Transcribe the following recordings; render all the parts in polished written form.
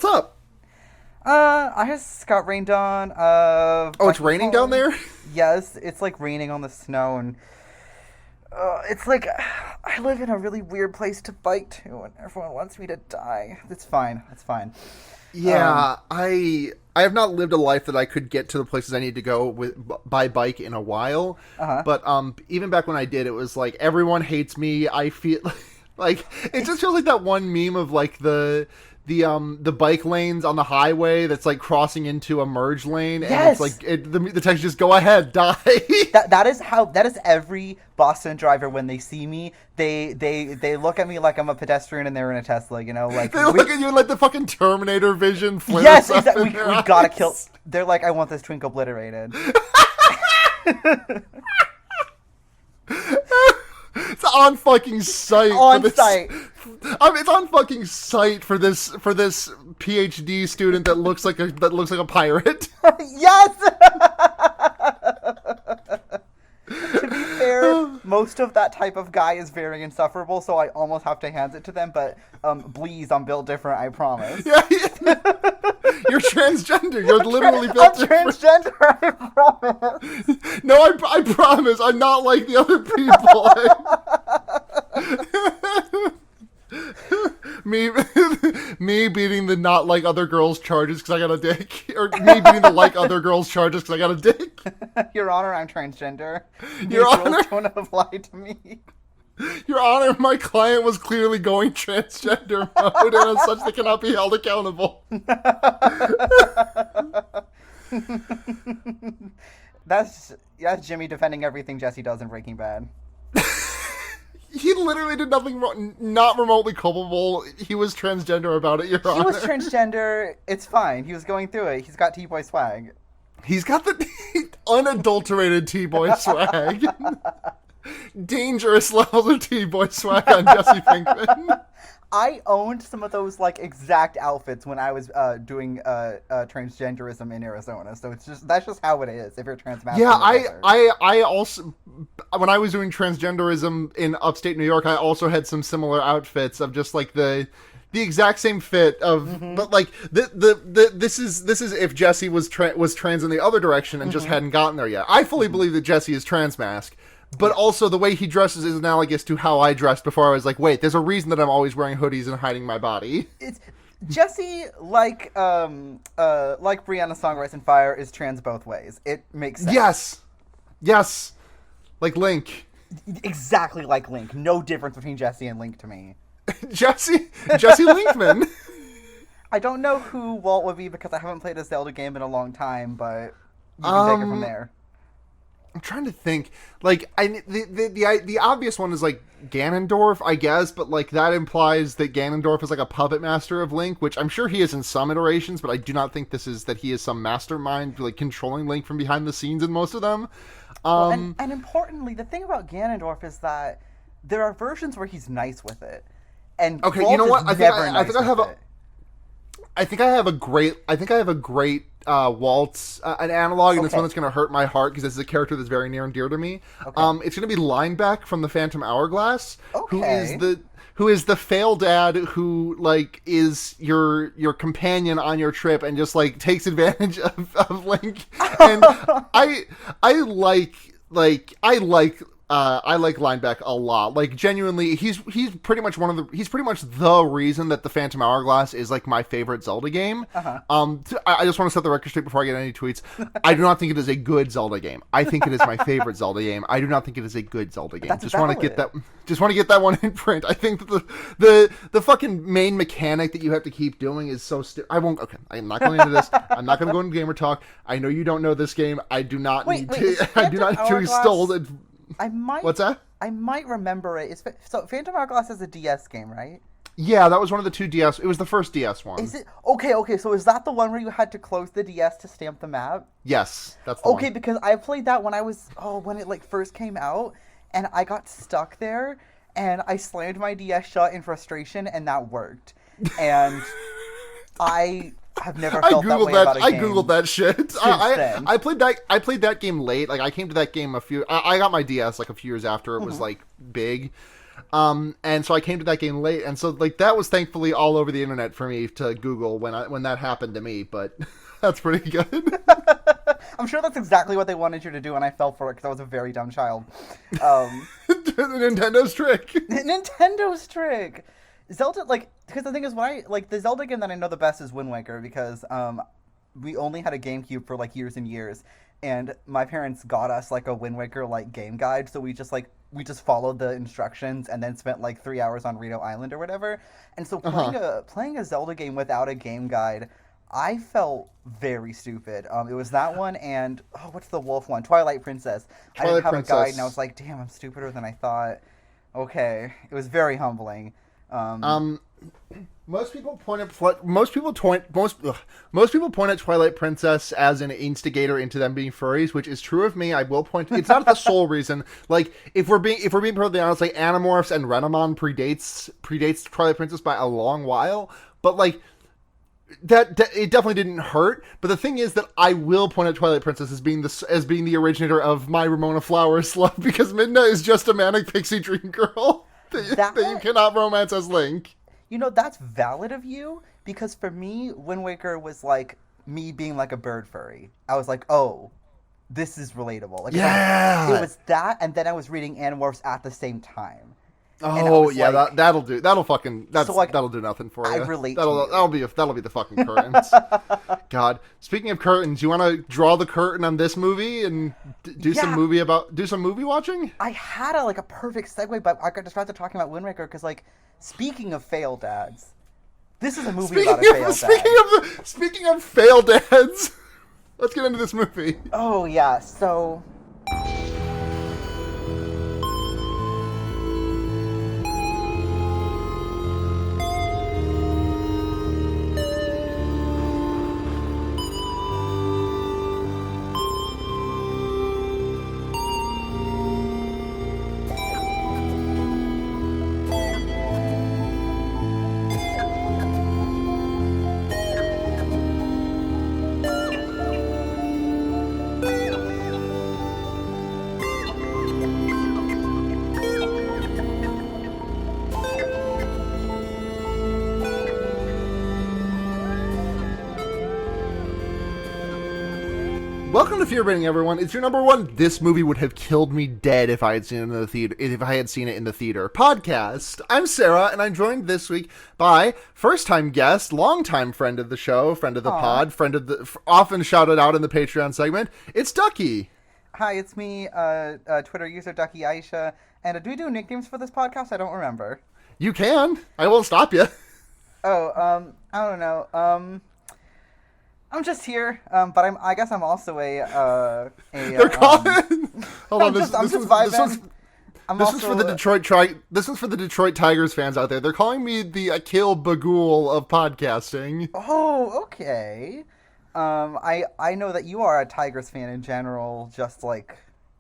What's up? I just got rained on. Oh, it's raining down there? Yes, it's like raining on the snow, and it's like I live in a really weird place to bike to, and everyone wants me to die. It's fine. It's fine. Yeah, I have not lived a life that I could get to the places I need to go by bike in a while. Uh-huh. But even back when I did, it was like everyone hates me. I feel like it just feels like that one meme of like the bike lanes on the highway that's like crossing into a merge lane, and Yes! it's like the text just go ahead, die. That is every Boston driver when they see me. They look at me like I'm a pedestrian and they're in a Tesla. You know, like They look at you like the fucking Terminator vision. Flares yes, up exactly. in We their gotta eyes. kill. They're like, I want this twink obliterated. It's on fucking site. On for this, site. I mean, it's on fucking site for this PhD student that looks like a pirate. Yes. To be fair, most of that type of guy is very insufferable, so I almost have to hand it to them. But please, I'm built different. I promise. Yeah, you're transgender. You're literally I'm built different. transgender. I promise. No, I promise. I'm not like the other people. Me beating the not like other girls charges because I got a dick, or me beating the like other girls charges because I got a dick. Your Honor, I'm transgender. Your These Honor? rules don't apply to me. Your Honor, my client was clearly going transgender mode, and as such, they cannot be held accountable. That's Jimmy defending everything Jesse does in Breaking Bad. He literally did nothing wrong, not remotely culpable. He was transgender about it, Your Honor. He was transgender. It's fine. He was going through it. He's got T-boy swag. He's got the unadulterated T-boy swag. Dangerous levels of T-boy swag on Jesse Pinkman. I owned some of those like exact outfits when I was doing transgenderism in Arizona. So that's just how it is if you're trans. Yeah, I also, when I was doing transgenderism in upstate New York, I also had some similar outfits of just like the exact same fit of, but like this is if Jesse was trans in the other direction and just hadn't gotten there yet. I fully believe that Jesse is trans mask. But also the way he dresses is analogous to how I dressed before I was like, wait, there's a reason that I'm always wearing hoodies and hiding my body. It's Jesse, like Brianna Song Rise and Fire, is trans both ways. It makes sense. Yes. Like Link. Exactly like Link. No difference between Jesse and Link to me. Jesse Linkman. I don't know who Walt would be because I haven't played a Zelda game in a long time, but you can take it from there. I'm trying to think. Like, the obvious one is like Ganondorf, I guess, but like that implies that Ganondorf is like a puppet master of Link, which I'm sure he is in some iterations, but I do not think that he is some mastermind like controlling Link from behind the scenes in most of them. Well, and importantly, the thing about Ganondorf is that there are versions where he's nice with it, and okay, Walt you know what? I think I have a great Waltz an analog, and this one that's going to hurt my heart because this is a character that's very near and dear to me. Okay. It's going to be Lineback from the Phantom Hourglass, who is the fail dad who like is your companion on your trip and just like takes advantage of Link. And I like Lineback a lot. Like genuinely, he's pretty much the reason that the Phantom Hourglass is like my favorite Zelda game. I just want to set the record straight before I get any tweets. I do not think it is a good Zelda game. I think it is my favorite Zelda game. I do not think it is a good Zelda game. Just want to get that one in print. I think that the fucking main mechanic that you have to keep doing is so I'm not going into this. I'm not going to go into gamer talk. I know you don't know this game. I do not need to. I do not need to extol it. What's that? I might remember it. So Phantom Hourglass is a DS game, right? Yeah, that was one of the two DS. It was the first DS one. Is it? Okay, so is that the one where you had to close the DS to stamp the map? Yes, that's the one. Okay, because I played that when when it like first came out, and I got stuck there, and I slammed my DS shut in frustration, and that worked. And I've never felt that way about a game. I googled that shit. I played that game late. Like I came to that game I got my DS like a few years after it was like big. And so I came to that game late, and so like that was thankfully all over the internet for me to Google when that happened to me. But that's pretty good. I'm sure that's exactly what they wanted you to do, and I fell for it because I was a very dumb child. Nintendo's trick. Nintendo's trick. Zelda, like, because the thing is, the Zelda game that I know the best is Wind Waker, because we only had a GameCube for like years and years, and my parents got us like a Wind Waker like game guide, so we just followed the instructions and then spent like 3 hours on Rito Island or whatever. And so playing a Zelda game without a game guide, I felt very stupid. It was that one and what's the wolf one? Twilight Princess. I didn't have a guide, and I was like, damn, I'm stupider than I thought. Okay, it was very humbling. Most people point at Twilight Princess as an instigator into them being furries, which is true of me. I will point. It's not the sole reason. Like if we're being perfectly honest, like Animorphs and Renamon predates Twilight Princess by a long while. But like that it definitely didn't hurt. But the thing is that I will point at Twilight Princess as being the originator of my Ramona Flowers love, because Midna is just a manic pixie dream girl that you cannot romance as Link. You know, that's valid of you, because for me, Wind Waker was like me being like a bird furry. I was like, oh, this is relatable. Like, yeah! It was that, and then I was reading Animorphs at the same time. Oh, yeah, like, that'll do. That'll do nothing for you. I relate that'll be the fucking curtains. God. Speaking of curtains, you want to draw the curtain on this movie and do some movie watching? I had a perfect segue, but I got distracted talking about Wind Waker because, like, speaking of failed dads, this is a movie about a failed dad. Speaking of failed dads, let's get into this movie. Oh, yeah, so... Welcome to Fear Baiting, everyone. It's your number one. This movie would have killed me dead if I had seen it in the theater. Podcast. I'm Sarah, and I'm joined this week by first-time guest, longtime friend of the show, friend of the pod, often shouted out in the Patreon segment. It's Ducky. Hi, it's me, Twitter user Ducky Aisha. And do we do nicknames for this podcast? I don't remember. You can. I won't stop you. I don't know. I'm just here, but I guess I'm also They're calling. Hold on, I'm just vibing. This is for the Detroit Tigers fans out there. They're calling me the Akil Bagul of podcasting. Oh, okay. I know that you are a Tigers fan in general, just like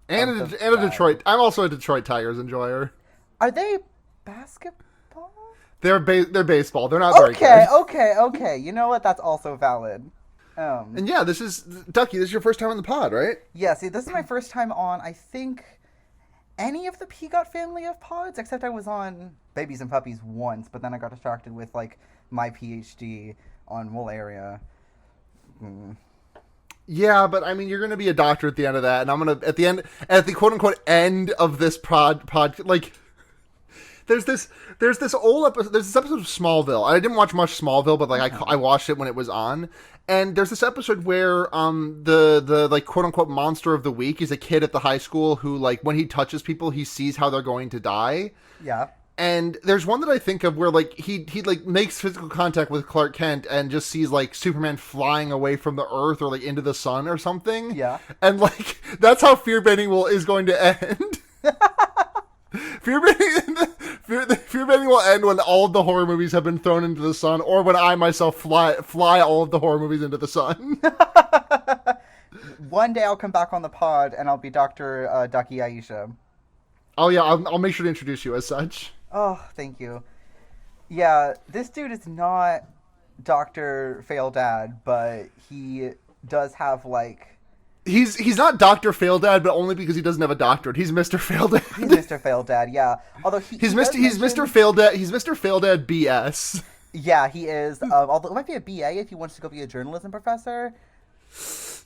and a Detroit. I'm also a Detroit Tigers enjoyer. Are they basketball? They're baseball. They're not very good. Okay. You know what? That's also valid. And yeah, this is Ducky. This is your first time on the pod, right? Yeah. See, this is my first time on, I think, any of the Peagot family of pods, except I was on Babies and Puppies once, but then I got distracted with like my PhD on Malaria. Yeah, but I mean, you're going to be a doctor at the end of that, and I'm going to at the quote unquote end of this pod like. There's this old episode. There's this episode of Smallville. I didn't watch much Smallville, but like I watched it when it was on. And there's this episode where the like quote unquote monster of the week is a kid at the high school who, like, when he touches people, he sees how they're going to die. Yeah. And there's one that I think of where like he like makes physical contact with Clark Kent and just sees like Superman flying away from the Earth or like into the sun or something. Yeah. And like that's how Fear Baiting is going to end. Fear Baiting will end when all of the horror movies have been thrown into the sun, or when I myself fly all of the horror movies into the sun. One day I'll come back on the pod and I'll be Dr. Ducky Aisha. Oh yeah, I'll make sure to introduce you as such. Oh, thank you. Yeah, this dude is not Dr. Fail Dad, but he does have like He's not Dr. Fail Dad, but only because he doesn't have a doctorate. He's Mr. Fail Dad. He's Mr. Fail Dad, yeah. Although he's Mr. Fail Dad. He's Mr. Fail Dad BS. Yeah, he is. Although it might be a BA if he wants to go be a journalism professor.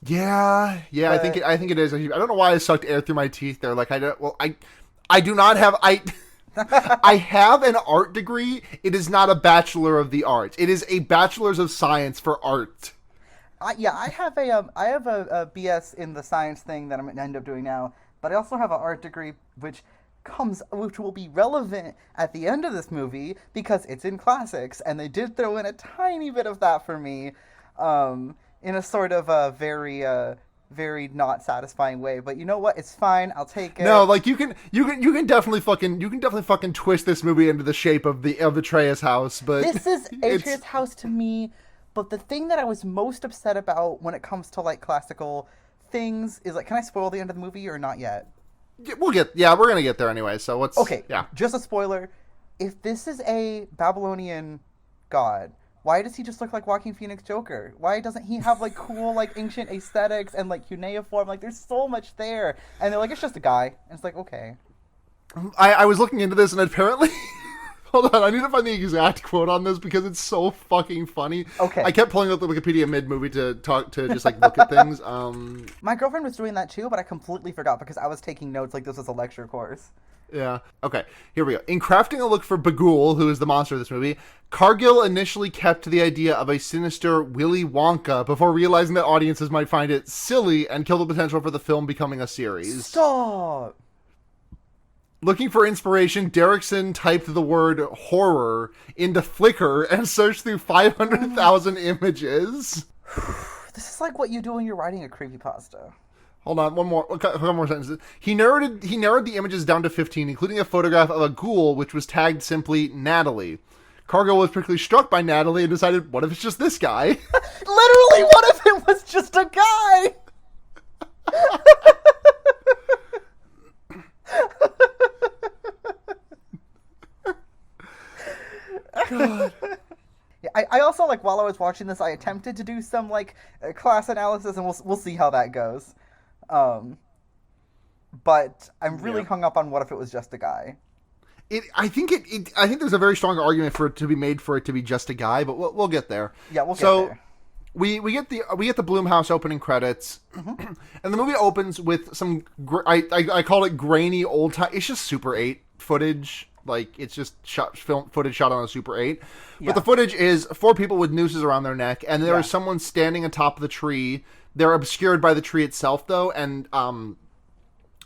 Yeah, I think it is. I don't know why I sucked air through my teeth there. Like I do not have I have an art degree. It is not a Bachelor of the Arts. It is a Bachelor's of Science for Art. I have a BS in the science thing that I'm going to end up doing now, but I also have an art degree which will be relevant at the end of this movie because it's in classics, and they did throw in a tiny bit of that for me, in a sort of a very not satisfying way, but you know what? It's fine. I'll take it. No, like you can definitely fucking twist this movie into the shape of Atreus' house, but this is Atreus' house to me. But the thing that I was most upset about when it comes to like classical things is like, can I spoil the end of the movie or not yet? We're gonna get there anyway. So what's okay? Yeah, just a spoiler. If this is a Babylonian god, why does he just look like Joaquin Phoenix Joker? Why doesn't he have, like, cool, like, ancient aesthetics and, like, cuneiform? Like, there's so much there. And they're like, it's just a guy. And it's like, okay. I was looking into this, and apparently... Hold on, I need to find the exact quote on this because it's so fucking funny. Okay. I kept pulling up the Wikipedia mid-movie to just, like, look at things. My girlfriend was doing that, too, but I completely forgot because I was taking notes like this was a lecture course. Yeah. Okay, here we go. In crafting a look for Bagul, who is the monster of this movie, Cargill initially kept to the idea of a sinister Willy Wonka before realizing that audiences might find it silly and kill the potential for the film becoming a series. Stop! Looking for inspiration, Derrickson typed the word horror into Flickr and searched through 500,000 images. This is like what you do when you're writing a creepypasta. Hold on, one more sentence. He narrowed the images down to 15, including a photograph of a ghoul, which was tagged simply Natalie. Cargill was particularly struck by Natalie and decided, what if it's just this guy? Literally, what if it was just a guy? God. Yeah, I also, like, while I was watching this, I attempted to do some, like, class analysis, and we'll see how that goes. But I'm really hung up on what if it was just a guy. I think there's a very strong argument for it to be made for it to be just a guy, but we'll get there. Yeah, we'll get there. We get the Blumhouse opening credits, and the movie opens with some I call it grainy old time. It's just Super 8 footage. Like, it's just footage shot on a Super 8. Yeah. But the footage is 4 people with nooses around their neck, and there is someone standing atop the tree. They're obscured by the tree itself, though, and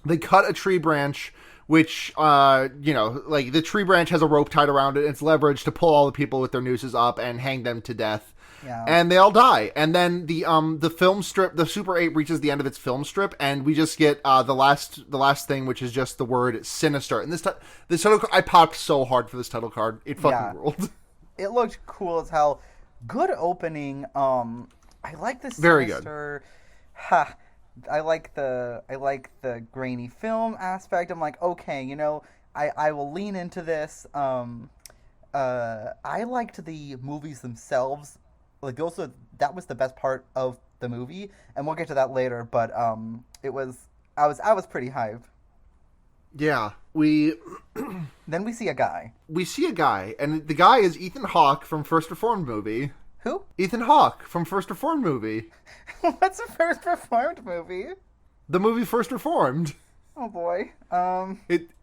they cut a tree branch, which, like, the tree branch has a rope tied around it, and it's leveraged to pull all the people with their nooses up and hang them to death. Yeah. And they all die. And then the film strip, the Super 8 reaches the end of its film strip, and we just get the last thing, which is just the word Sinister. And this title, I popped so hard for this title card. It fucking ruled. It looked cool as hell. Good opening. I like the Sinister. Very good. I like the grainy film aspect. I'm like, okay, I will lean into this. I liked the movies themselves. Like, that was the best part of the movie, and we'll get to that later. But I was pretty hyped. Yeah, Then we see a guy. And the guy is Ethan Hawke from First Reformed movie. Who? Ethan Hawke from First Reformed movie. What's a First Reformed movie? The movie First Reformed. Oh boy.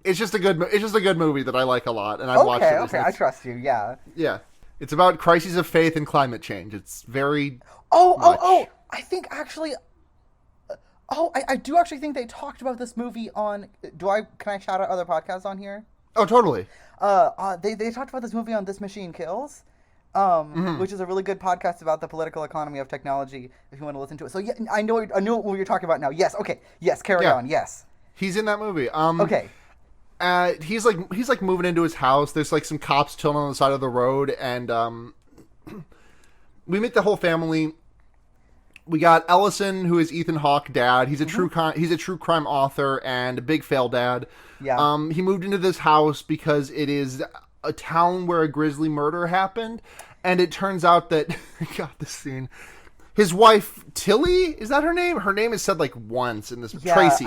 It's just a good movie that I like a lot, and I've watched it. Okay, I trust you. Yeah. Yeah. It's about crises of faith and climate change. It's very I think actually I do actually think they talked about this movie on can I shout out other podcasts on here? Oh, totally. They talked about this movie on This Machine Kills. Mm-hmm. Which is a really good podcast about the political economy of technology if you want to listen to it. So yeah, I know what you're talking about now. Yes, okay. Yes, carry on. Yes. He's in that movie. Okay. He's like moving into his house. There's like some cops chilling on the side of the road, and we meet the whole family. We got Ellison, who is Ethan Hawke dad. He's a true crime author and a big fail dad. Yeah. He moved into this house because it is a town where a grisly murder happened, and it turns out that God, this scene. His wife, Tilly, is that her name? Her name is said like once in this. Yeah, Tracy.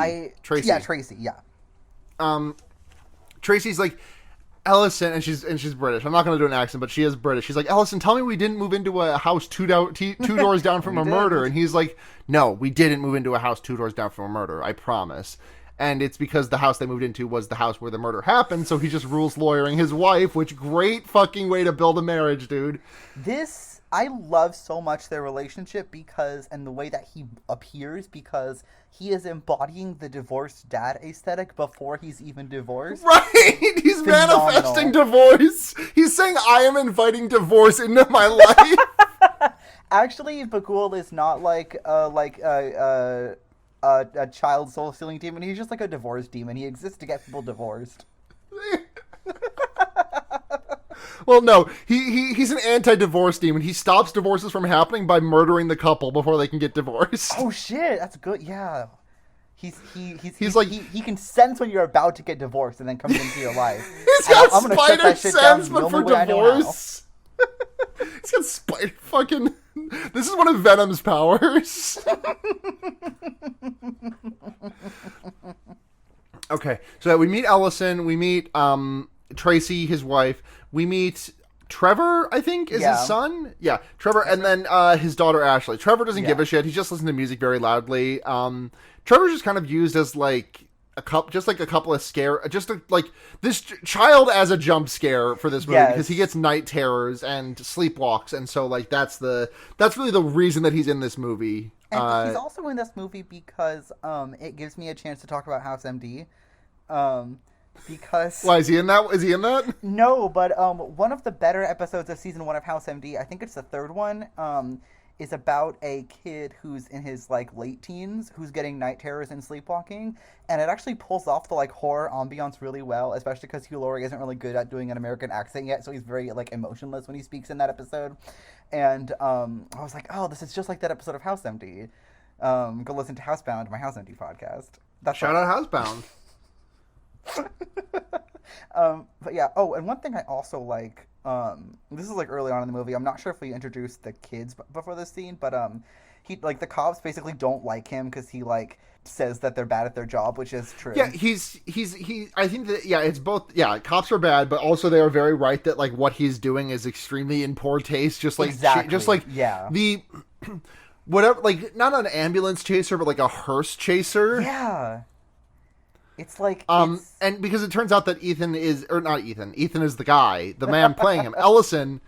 Yeah, Tracy. Yeah. Tracy's like, Ellison, and she's British. I'm not going to do an accent, but she is British. She's like, Ellison, tell me we didn't move into a house two doors down from a murder. And he's like, no, we didn't move into a house 2 doors down from a murder. I promise. And it's because the house they moved into was the house where the murder happened. So he just rules lawyering his wife, which great fucking way to build a marriage, dude. I love so much their relationship and the way that he appears, because he is embodying the divorced dad aesthetic before he's even divorced. Right! He's manifesting divorce. He's saying, I am inviting divorce into my life. Actually, Bagul is not like a child soul-stealing demon. He's just like a divorce demon. He exists to get people divorced. Well, no, he's an anti-divorce demon. He stops divorces from happening by murdering the couple before they can get divorced. Oh shit, that's good. Yeah, he can sense when you're about to get divorced and then comes into your life. He's got spider sense, but for divorce. He's got spider fucking. This is one of Venom's powers. Okay, so we meet Ellison. We meet Tracy, his wife. We meet Trevor, I think, is his son. Yeah, Trevor, and then his daughter Ashley. Trevor doesn't give a shit. He just listens to music very loudly. Trevor's just kind of used as like a couple of scare, like this child as a jump scare for this movie, because he gets night terrors and sleepwalks, and so like that's really the reason that he's in this movie. And he's also in this movie because it gives me a chance to talk about House MD. Because why is he in that? Is he in that? No, but one of the better episodes of season 1 of House MD, I think it's the 3rd one, is about a kid who's in his like late teens who's getting night terrors and sleepwalking, and it actually pulls off the like horror ambiance really well, especially because Hugh Laurie isn't really good at doing an American accent yet, so he's very like emotionless when he speaks in that episode. And I was like, oh, this is just like that episode of House MD. Go listen to Housebound, my House MD podcast. Shout out Housebound. But yeah. Oh, and one thing I also like, this is like early on in the movie. I'm not sure if we introduced the kids before this scene, but he like the cops basically don't like him because he like says that they're bad at their job, which is true. Yeah, he. I think that it's both. Yeah, cops are bad, but also they are very right that like what he's doing is extremely in poor taste. Just like the whatever, like not an ambulance chaser, but like a hearse chaser. Yeah. It's like and because it turns out that Ethan is the guy, the man playing him. Ellison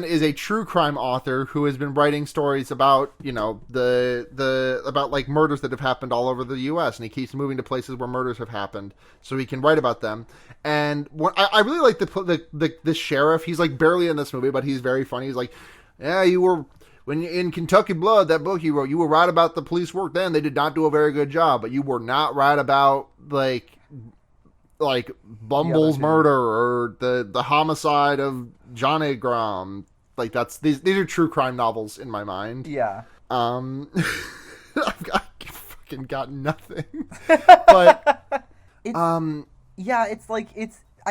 is a true crime author who has been writing stories about, you know, about like murders that have happened all over the US, and he keeps moving to places where murders have happened so he can write about them. And I really like the sheriff. He's like barely in this movie, but he's very funny. He's like, yeah, you were when in Kentucky Blood, that book you wrote, you were right about the police work then. They did not do a very good job, but you were not right about like Bumble's murder or the homicide of John A. Grom. Like these are true crime novels in my mind. Yeah. I've fucking got nothing. But I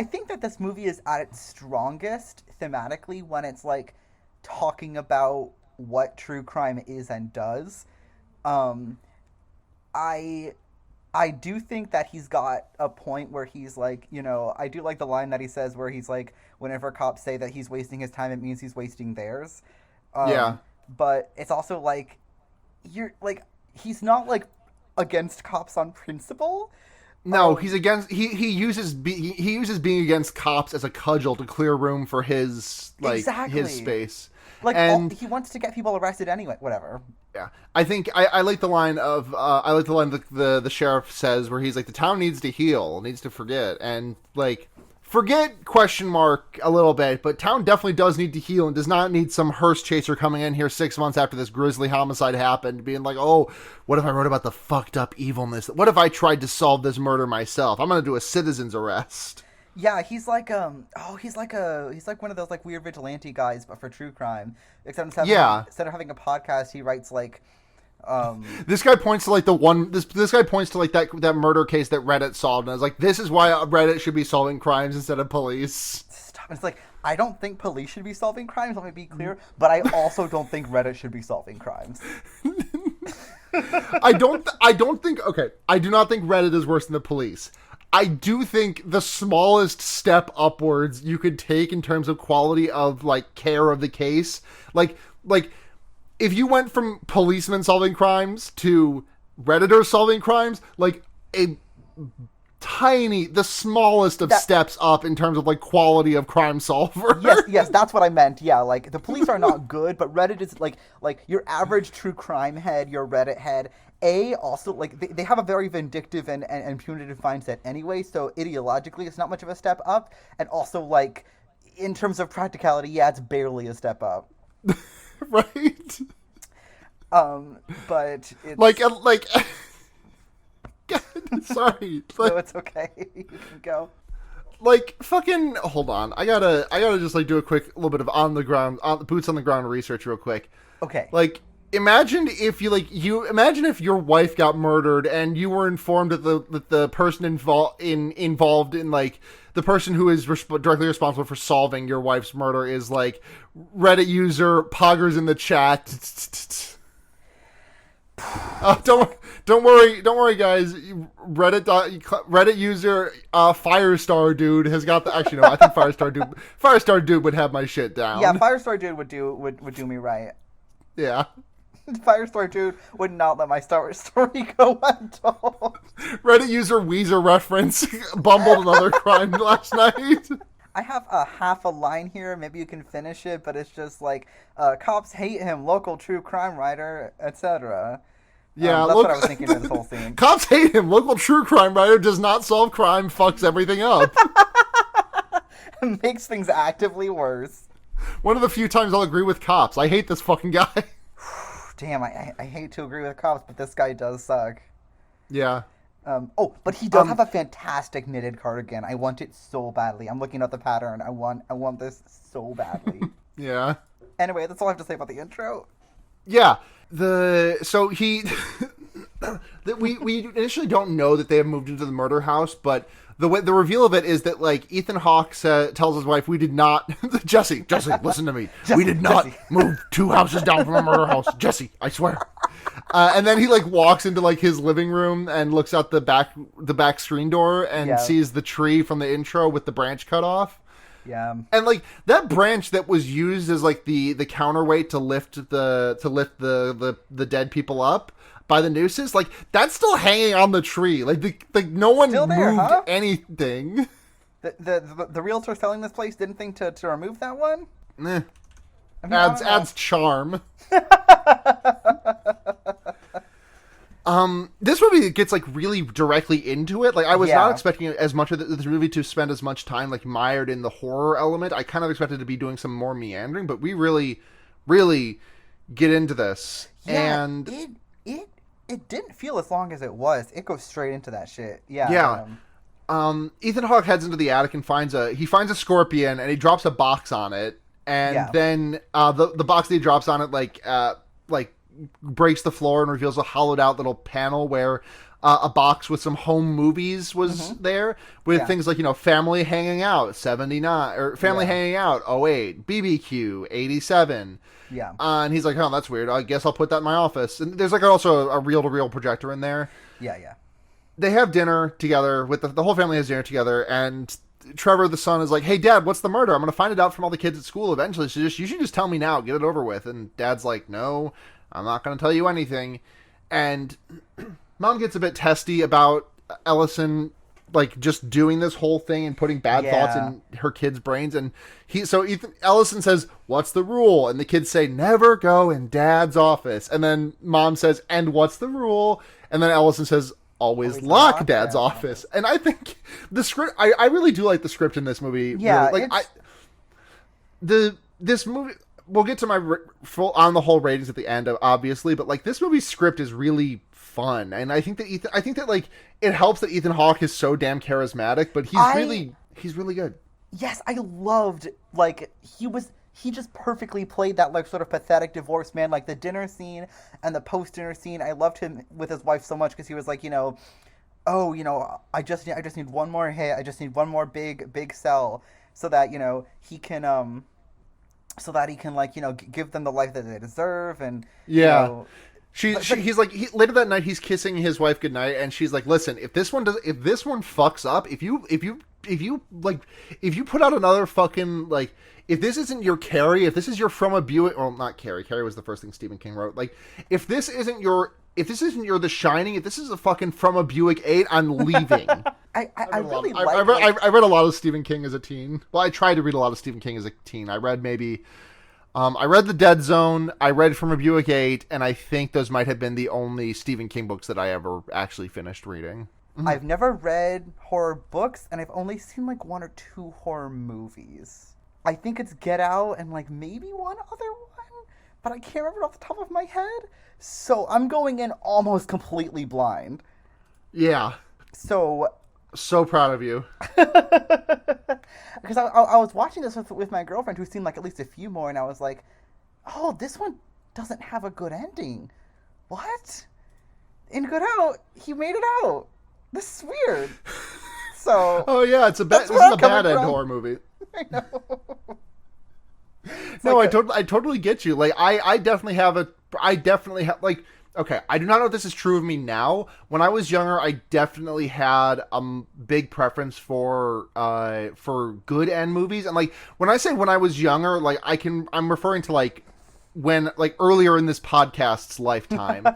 think that this movie is at its strongest thematically when it's like talking about what true crime is and does. I do think that he's got a point where he's like, you know, I do like the line that he says where he's like, whenever cops say that he's wasting his time, it means he's wasting theirs. But it's also like, he's not like against cops on principle. No, he's against. He uses being against cops as a cudgel to clear room for his his space. Like, he wants to get people arrested anyway. Whatever. Yeah, I think I like the line of the sheriff says where he's like, the town needs to heal, needs to forget, and like forget ? A little bit, but town definitely does need to heal and does not need some hearse chaser coming in here 6 months after this grisly homicide happened, being like, oh, what if I wrote about the fucked up evilness? What if I tried to solve this murder myself? I'm gonna do a citizen's arrest. Yeah, he's like he's like one of those like weird vigilante guys, but for true crime. Except instead of having a podcast, he writes like This guy points to like this guy points to like that murder case that Reddit solved, and I was like, this is why Reddit should be solving crimes instead of police. It's like, I don't think police should be solving crimes, let me be clear, but I also don't think Reddit should be solving crimes. I do not think Reddit is worse than the police. I do think the smallest step upwards you could take in terms of quality of, like, care of the case, like, if you went from policemen solving crimes to Redditors solving crimes, like, the smallest of steps up in terms of, like, quality of crime solver. Yes, that's what I meant. Yeah, like, the police are not good, but Reddit is, like your average true crime head, your Reddit head, also, like, they have a very vindictive and punitive mindset anyway, so ideologically it's not much of a step up, and also, like, in terms of practicality, yeah, it's barely a step up. Right? But it's... Sorry. No, it's okay. You can go. Like, fucking, hold on. I gotta just, like, do a quick little bit of boots on the ground research real quick. Okay. Like, imagine if your wife got murdered and you were informed that the person involved in, like, the person who is directly responsible for solving your wife's murder is, like, Reddit user Poggers in the chat. Don't worry, guys. Reddit user Firestar Dude has got the. Actually, no, I think Firestar Dude would have my shit down. Yeah, Firestar Dude would do me right. Yeah. Firestar Dude would not let my Star Wars story go untold. Reddit user Weezer reference bumbled another crime last night. I have a half a line here. Maybe you can finish it, but it's just like, cops hate him, local true crime writer, etc. Yeah, that's what I was thinking of this whole scene. Cops hate him. Local true crime writer does not solve crime, fucks everything up. Makes things actively worse. One of the few times I'll agree with cops. I hate this fucking guy. Damn, I hate to agree with cops, but this guy does suck. Yeah. But he does have a fantastic knitted cardigan. I want it so badly. I'm looking at the pattern. I want this so badly. Yeah. Anyway, that's all I have to say about the intro. Yeah. We initially don't know that they have moved into the murder house, but the reveal of it is that, like, Ethan Hawke tells his wife, "We did not." Jesse, listen to me. We did not move 2 houses down from a murder house, Jesse. I swear. And then he, like, walks into, like, his living room and looks out the back screen door and sees the tree from the intro with the branch cut off. Yeah. And, like, that branch that was used as, like, the counterweight to lift the dead people up by the nooses, like, that's still hanging on the tree. Like, no one moved anything. The realtor selling this place didn't think to remove that one? I mean, adds charm. This movie gets, like, really directly into it. Like, I was not expecting as much of this movie to spend as much time, like, mired in the horror element. I kind of expected to be doing some more meandering, but we really, really get into this. Yeah, and it didn't feel as long as it was. It goes straight into that shit. Yeah. Yeah. Ethan Hawke heads into the attic and finds a scorpion, and he drops a box on it, and then the box that he drops on it, like breaks the floor and reveals a hollowed out little panel where a box with some home movies was there with things like, Family Hanging Out 79 or Family Hanging Out 08, BBQ 87. Yeah. And he's like, "Oh, that's weird. I guess I'll put that in my office." And there's, like, also a reel-to-reel projector in there. Yeah. They have dinner together with the whole family has dinner together, and Trevor, the son, is like, "Hey, Dad, what's the murder? I'm going to find it out from all the kids at school eventually. So you should just tell me now, get it over with." And Dad's like, "No, I'm not going to tell you anything." And Mom gets a bit testy about Ellison, like, just doing this whole thing and putting bad thoughts in her kids' brains. And Ellison says, "What's the rule?" And the kids say, "Never go in Dad's office." And then Mom says, "And what's the rule?" And then Ellison says, Always lock Dad's office. And I think the script, I really do like the script in this movie. Yeah. Really. Like, this movie, we'll get to my full on the whole ratings at the end, obviously, but, like, this movie's script is really fun. And I think that like, it helps that Ethan Hawke is so damn charismatic, but he's really good. Yes, I loved, like, he just perfectly played that, like, sort of pathetic divorce man, like the dinner scene and the post-dinner scene. I loved him with his wife so much because he was like, I just need one more hit. I just need one more big sell. so that he can like give them the life that they deserve, and Yeah. know, He's like later that night he's kissing his wife goodnight, and she's like, "Listen, if this one fucks up, if you put out another fucking like, if this isn't your Carrie, if this is your From a Buick, well, not Carrie. Carrie was the first thing Stephen King wrote. Like, if this isn't your The Shining, if this is a fucking From a Buick 8, I'm leaving." I really I read a lot of Stephen King as a teen. Well, I tried to read a lot of Stephen King as a teen. I read I read The Dead Zone, I read From a Buick 8, and I think those might have been the only Stephen King books that I ever actually finished reading. I've never read horror books, and I've only seen like 1 or 2 horror movies. I think it's Get Out and like maybe one other one, but I can't remember off the top of my head. So I'm going in almost completely blind. Yeah. So proud of you. Because I was watching this with my girlfriend, who's seen like at least a few more, and I was like, oh, this one doesn't have a good ending. What? In Get Out, he made it out. This is weird. So. Oh yeah, this is a bad end horror movie. I know. No, I totally get you. Like I definitely have like. Okay, I do not know if this is true of me now. When I was younger, I definitely had a big preference for good end movies. And like when I say when I was younger, like I'm referring to like when like earlier in this podcast's lifetime.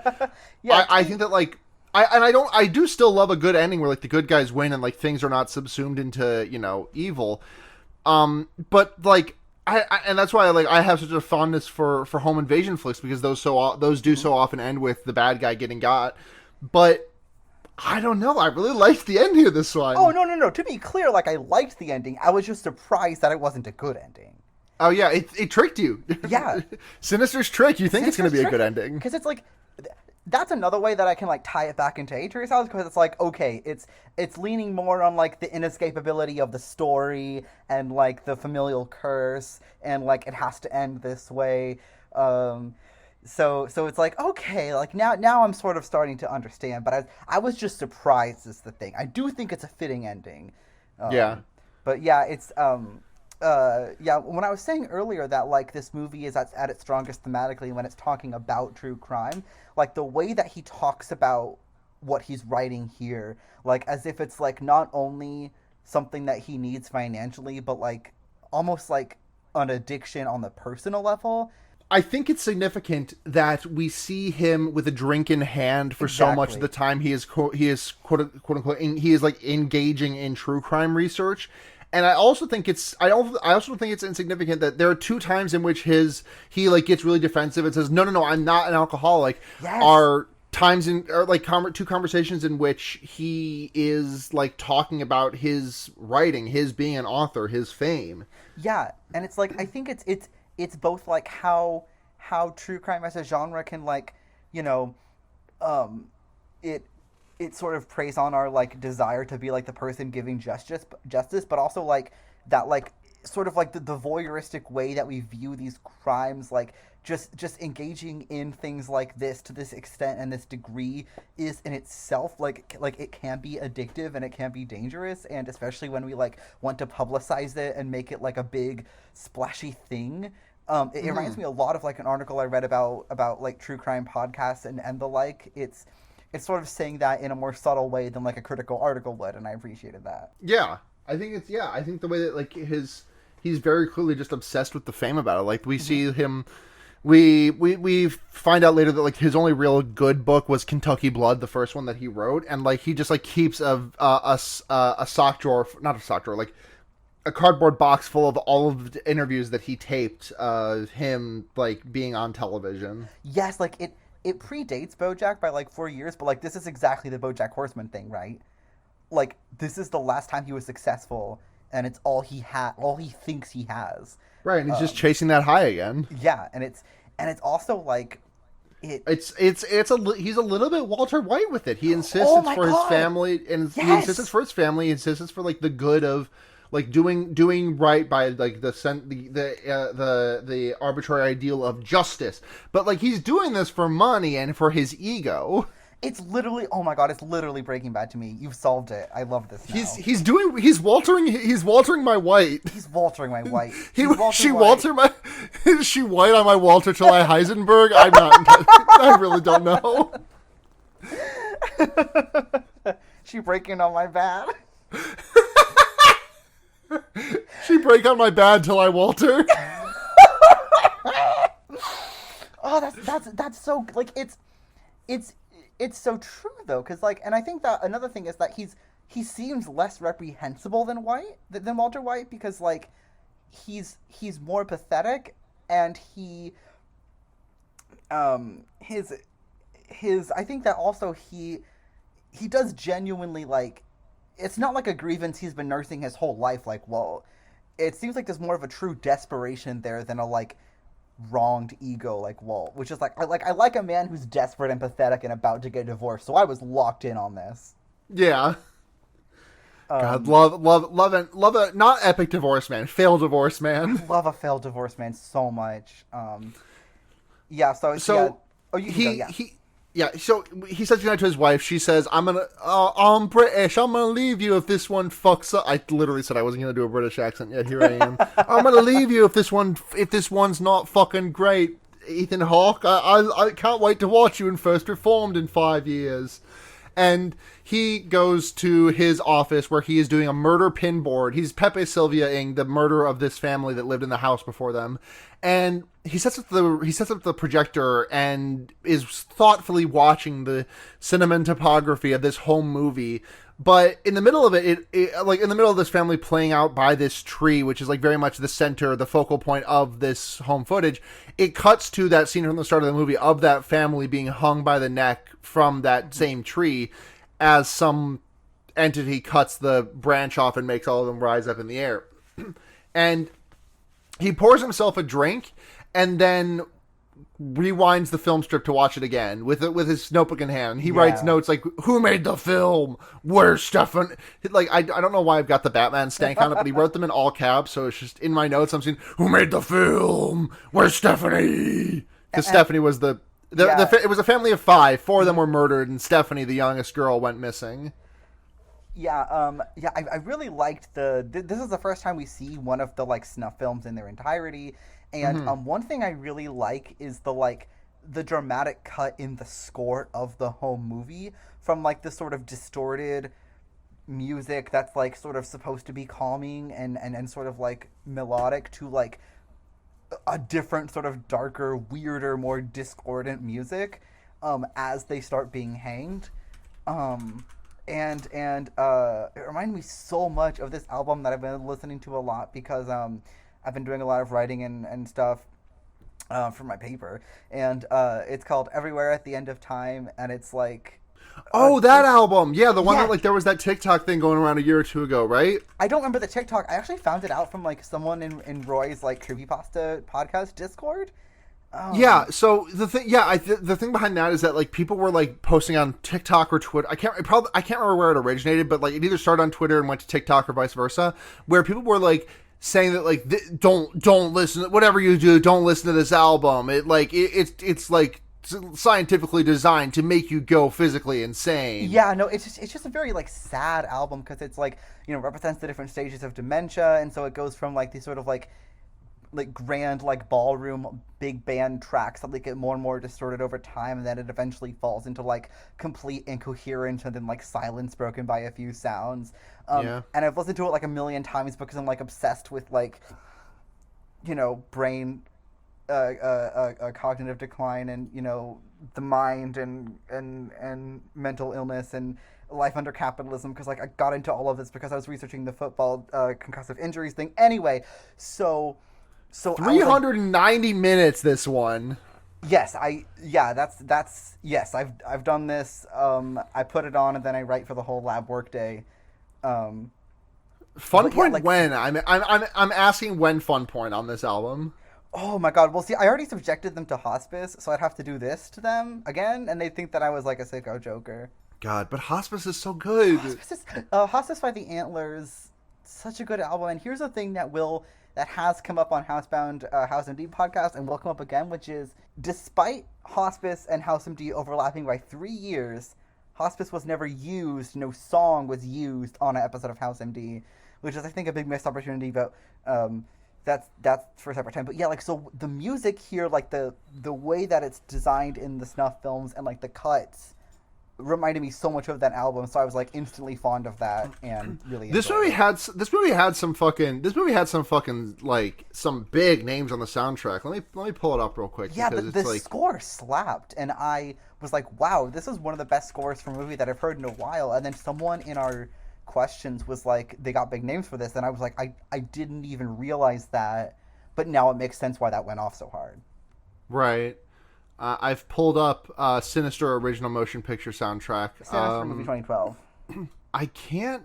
Yeah, I think that like I do still love a good ending where like the good guys win and like things are not subsumed into evil. But like. And that's why I have such a fondness for home invasion flicks, because those do so often end with the bad guy getting got. But I don't know. I really liked the ending of this one. Oh no! To be clear, like I liked the ending. I was just surprised that it wasn't a good ending. Oh yeah, it tricked you. Yeah, Sinister's trick. You think it's going to be a good ending because it's like. That's another way that I can like tie it back into Atreus House, because it's like, okay, it's leaning more on like the inescapability of the story and like the familial curse and like it has to end this way. So it's like, okay, like now I'm sort of starting to understand, but I was just surprised is the thing. I do think it's a fitting ending. Yeah. But yeah, it's when I was saying earlier that like this movie is at its strongest thematically when it's talking about true crime, like the way that he talks about what he's writing here, like as if it's like not only something that he needs financially, but like almost like an addiction on the personal level. I think it's significant that we see him with a drink in hand for so much of the time he is quote unquote he is like engaging in true crime research. And I also think it's insignificant that there are 2 times in which he like gets really defensive and says, no, I'm not an alcoholic. Yes. Are times or 2 conversations in which he is like talking about his writing, his being an author, his fame. Yeah, and it's like I think it's both like how true crime as a genre can like it sort of preys on our like desire to be like the person giving justice, but also like that like sort of like the voyeuristic way that we view these crimes, like just engaging in things like this to this extent and this degree is in itself like it can be addictive and it can be dangerous, and especially when we like want to publicize it and make it like a big splashy thing. It reminds me a lot of like an article I read about like true crime podcasts and the like. It's sort of saying that in a more subtle way than like a critical article would, and I appreciated that. Yeah, I think the way that like he's very clearly just obsessed with the fame about it. Like we see him, we find out later that like his only real good book was Kentucky Blood, the first one that he wrote, and like he just like keeps a sock drawer, not a sock drawer, like a cardboard box full of all of the interviews that he taped him like being on television. Yes, like it predates BoJack by like 4 years, but like this is exactly the BoJack Horseman thing, right? Like this is the last time he was successful, and it's all he thinks he has. Right, and he's just chasing that high again. Yeah, and it's also like he's a little bit Walter White with it. He insists it's for his family, and he insists it's for his family. He insists it's for like the good of like doing right by like the arbitrary ideal of justice. But like he's doing this for money and for his ego. It's literally, oh my god, it's literally Breaking Bad to me. You've solved it. I love this now. He's Waltering my white. He's Waltering my white. She white on my Walter till I Heisenberg. I'm not. I really don't know. She breaking on my bad. She break on my bad till I Walter. Oh, that's so, like, it's so true though, because like, and I think that another thing is that he seems less reprehensible than Walter White, because like he's more pathetic, and his I think that also he does genuinely, like, it's not like a grievance he's been nursing his whole life, like, well, it seems like there's more of a true desperation there than a like wronged ego like Walt, which is like I like a man who's desperate and pathetic and about to get divorced, so I was locked in on this. Yeah. God, love it. Not epic divorce man, failed divorce man. Love a failed divorce man so much. Yeah. So yeah. Oh, you can go, yeah. So he says goodnight to his wife. She says, I'm British. I'm gonna leave you if this one fucks up. I literally said I wasn't gonna do a British accent, yet here I am. I'm gonna leave you if this one's not fucking great. Ethan Hawke, I can't wait to watch you in First Reformed in 5 years. And he goes to his office where he is doing a murder pin board. He's Pepe Sylvia-ing the murder of this family that lived in the house before them. And he sets up the projector and is thoughtfully watching the cinematography of this home movie. But in the middle of it, like in the middle of this family playing out by this tree, which is like very much the center, the focal point of this home footage, it cuts to that scene from the start of the movie of that family being hung by the neck from that same tree, as some entity cuts the branch off and makes all of them rise up in the air. And he pours himself a drink and then rewinds the film strip to watch it again with his notebook in hand. He writes notes like, "Who made the film? Where's Stefan?" Like, I don't know why I've got the Batman stank on it, but he wrote them in all caps, so it's just in my notes I'm seeing, "Who made the film? Where's Stephanie?" Because Stephanie was it was a family of 5. 4 of them were murdered, and Stephanie, the youngest girl, went missing. Yeah, I really liked this is the first time we see one of the, like, snuff films in their entirety, and one thing I really like is the dramatic cut in the score of the home movie, from, like, the sort of distorted music that's, like, sort of supposed to be calming and sort of, like, melodic, to, like, a different sort of darker, weirder, more discordant music as they start being hanged. And it reminded me so much of this album that I've been listening to a lot, because I've been doing a lot of writing and stuff for my paper, and it's called Everywhere at the End of Time, and it's like... that album! Yeah, the one that, like, there was that TikTok thing going around a year or two ago, right? I don't remember the TikTok. I actually found it out from, like, someone in Roy's, like, Creepypasta podcast Discord. Yeah, so the thing behind that is that, like, people were, like, posting on TikTok or Twitter. I can't remember where it originated, but, like, it either started on Twitter and went to TikTok or vice versa, where people were, like, saying that, like, don't listen, whatever you do, don't listen to this album. It's like scientifically designed to make you go physically insane. Yeah, no, it's just a very, like, sad album, because it's, like, you know, represents the different stages of dementia, and so it goes from, like, these sort of, like grand, like, ballroom big band tracks that, like, get more and more distorted over time, and then it eventually falls into, like, complete incoherence, and then, like, silence broken by a few sounds. And I've listened to it, like, a million times because I'm, like, obsessed with, like, you know, brain cognitive decline, and, you know, the mind, and mental illness, and life under capitalism, because, like, I got into all of this because I was researching the football concussive injuries thing. Anyway, so 390 minutes, this one. Yes, yes, I've done this. I put it on and then I write for the whole lab workday. Fun point, yeah, like, when? I'm asking when Fun point on this album. Oh my god, well, see, I already subjected them to hospice, so I'd have to do this to them again, and they'd think that I was, like, a sicko joker. God, but Hospice is so good. Hospice by the Antlers, such a good album, and here's the thing that has come up on Housebound House MD podcast and will come up again, which is, despite Hospice and House MD overlapping by 3 years, Hospice was never used, no song was used on an episode of House MD, which is, I think, a big missed opportunity, but that's for a separate time. But yeah, like, so the music here, like, the way that it's designed in the snuff films and, like, the cuts reminded me so much of that album, so I was like instantly fond of that and really this movie had some fucking like some big names on the soundtrack. Let me pull it up real quick. Yeah, because the like... score slapped, and I was like, wow, this is one of the best scores for a movie that I've heard in a while. And then someone in our questions was like, they got big names for this, and I was like, I didn't even realize that, but now it makes sense why that went off so hard. Right. I've pulled up Sinister original motion picture soundtrack. Sinister movie 2012. I can't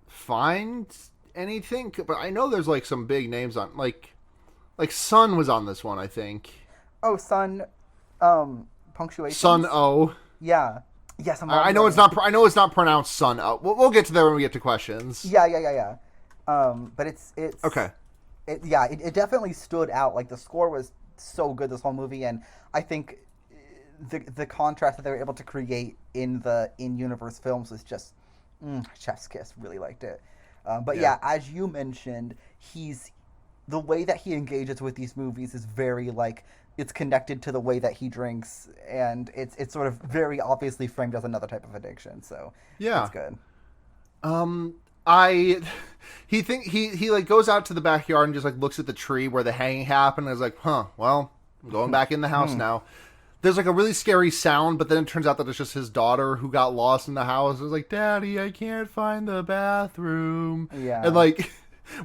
find anything, but I know there's like some big names on, like Sun was on this one, I think. Oh, Sun, punctuation. Sun O. Yeah. Yes, I know it's not. I know it's not pronounced Sun O. We'll get to that when we get to questions. Yeah. But it's okay. It definitely stood out. Like, the score was so good this whole movie, and I think the contrast that they were able to create in the in-universe films was just chef's kiss. Really liked it. But yeah, as you mentioned, the way that he engages with these movies is very, like, it's connected to the way that he drinks, and it's sort of very obviously framed as another type of addiction. So yeah, it's good. He like goes out to the backyard and just like looks at the tree where the hanging happened and is like, well, I'm going back in the house now. There's like a really scary sound, but then it turns out that it's just his daughter who got lost in the house. It was like, Daddy, I can't find the bathroom. Yeah. And like,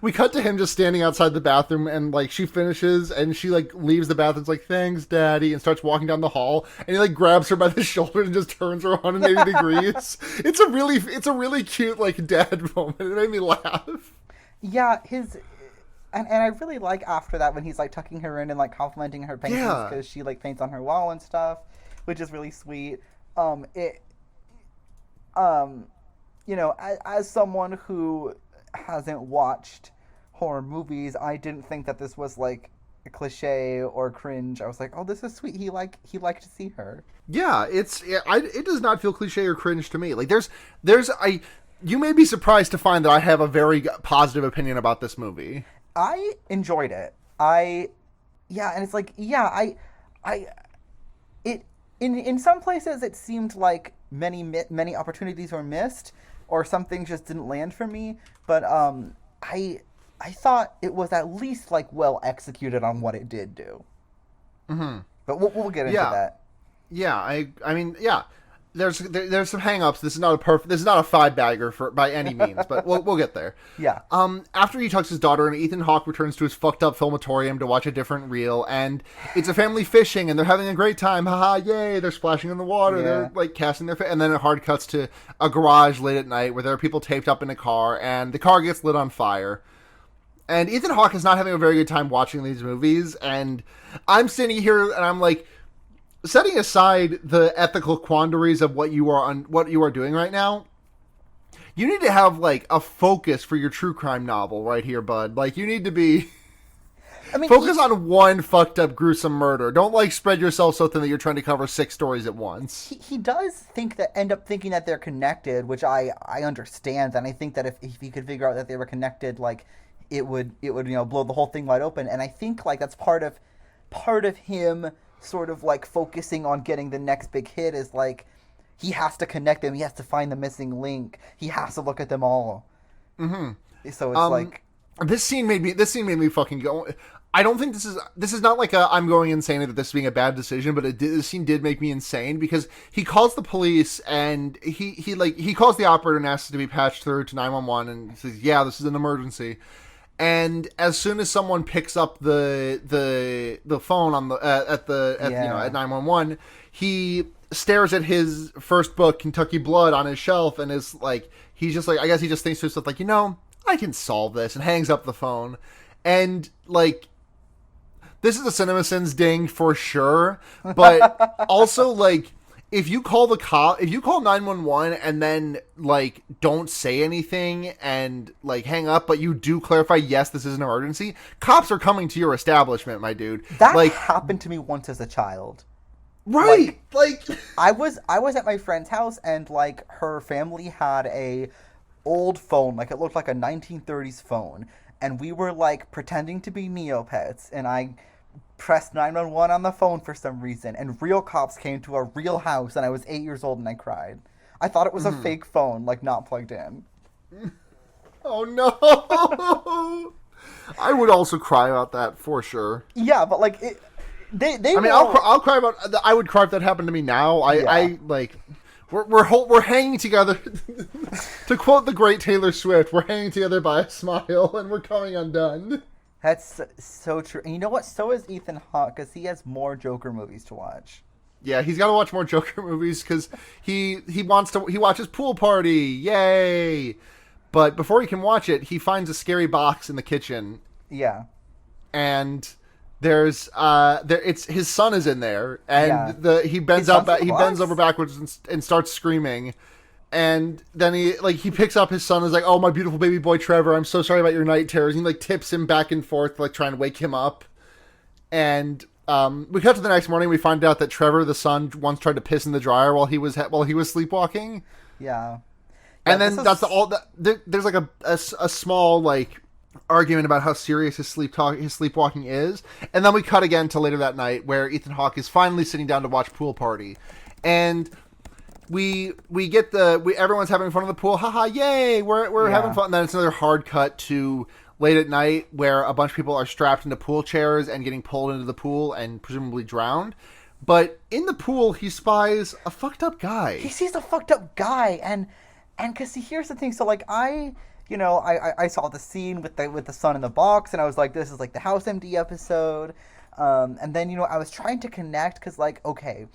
we cut to him just standing outside the bathroom, and like she finishes and she like leaves the bathroom. It's like, thanks, Daddy, and starts walking down the hall. And he like grabs her by the shoulder and just turns her 180 degrees. It's a really cute like dad moment. It made me laugh. Yeah, and I really like after that when he's like tucking her in and like complimenting her paintings because she like paints on her wall and stuff, which is really sweet. You know, as someone who hasn't watched horror movies, I didn't think that this was like a cliche or cringe. I was like, oh, this is sweet. He liked to see her. Yeah, it does not feel cliche or cringe to me. Like you may be surprised to find that I have a very positive opinion about this movie. I enjoyed it. And it's like, in some places it seemed like many opportunities were missed, or some things just didn't land for me. But I thought it was at least like well executed on what it did do. Mm-hmm. But we'll get into that. Yeah, I mean, yeah. There's some hang-ups. This is not a five-bagger by any means, but we'll get there. Yeah. After he tucks his daughter in, Ethan Hawke returns to his fucked up filmatorium to watch a different reel, and it's a family fishing, and they're having a great time. Haha, yay! They're splashing in the water. Yeah. They're like casting their and then it hard cuts to a garage late at night where there are people taped up in a car, and the car gets lit on fire. And Ethan Hawke is not having a very good time watching these movies, and I'm sitting here and I'm like, setting aside the ethical quandaries of what you are doing right now, you need to have like a focus for your true crime novel right here, bud. Like, you need to be focus on one fucked up gruesome murder. Don't like spread yourself so thin that you're trying to cover 6 stories at once. He does end up thinking that they're connected, which I understand, and I think that if he could figure out that they were connected, like it would blow the whole thing wide open. And I think like that's part of him sort of like focusing on getting the next big hit is like he has to connect them. He has to find the missing link. He has to look at them all. Mm-hmm. So it's like this scene made me fucking go. I don't think this is not like I'm going insane that this is being a bad decision, but this scene did make me insane because he calls the police and he calls the operator and asks to be patched through to 911 and he says, yeah, this is an emergency. And as soon as someone picks up the phone on at 911, he stares at his first book, Kentucky Blood, on his shelf, and is like, he's just like, I guess he just thinks to himself like, I can solve this, and hangs up the phone. And like, this is a CinemaSins ding for sure, but also like, if you call 911 and then like don't say anything and like hang up, but you do clarify, yes, this is an emergency, cops are coming to your establishment, my dude. That like happened to me once as a child. Right. Like I was at my friend's house, and like her family had a old phone, like it looked like a 1930s phone, and we were like pretending to be Neopets, and I pressed 911 on the phone for some reason, and real cops came to a real house, and I was 8 years old, and I cried. I thought it was a fake phone, like not plugged in. Oh no. I would also cry about that for sure. Yeah, but like it, they I mean, I'll cry about. I would cry if that happened to me now. I like. We're hanging together. To quote the great Taylor Swift, we're hanging together by a smile, and we're coming undone. That's so true. And you know what? So is Ethan Hawke, because he has more Joker movies to watch. Yeah, he's got to watch more Joker movies because he watches Pool Party, yay! But before he can watch it, he finds a scary box in the kitchen. Yeah, and there's it's his son is in there, and he bends over backwards and starts screaming. And then he picks up his son and is like, "Oh, my beautiful baby boy Trevor, I'm so sorry about your night terrors." And he tips him back and forth, trying to wake him up. And we cut to the next morning. We find out that Trevor, the son, once tried to piss in the dryer while he was sleepwalking. Yeah. And then there's a small argument about how serious his sleepwalking is. And then we cut again to later that night where Ethan Hawke is finally sitting down to watch Pool Party. And we get everyone's having fun in the pool. Haha, yay! We're having fun. And then it's another hard cut to late at night where a bunch of people are strapped into pool chairs and getting pulled into the pool and presumably drowned. But in the pool, he spies a fucked up guy. He sees a fucked up guy, and because here's the thing. So I saw the scene with the son in the box, and I was like, this is like the House MD episode. And then I was trying to connect because okay.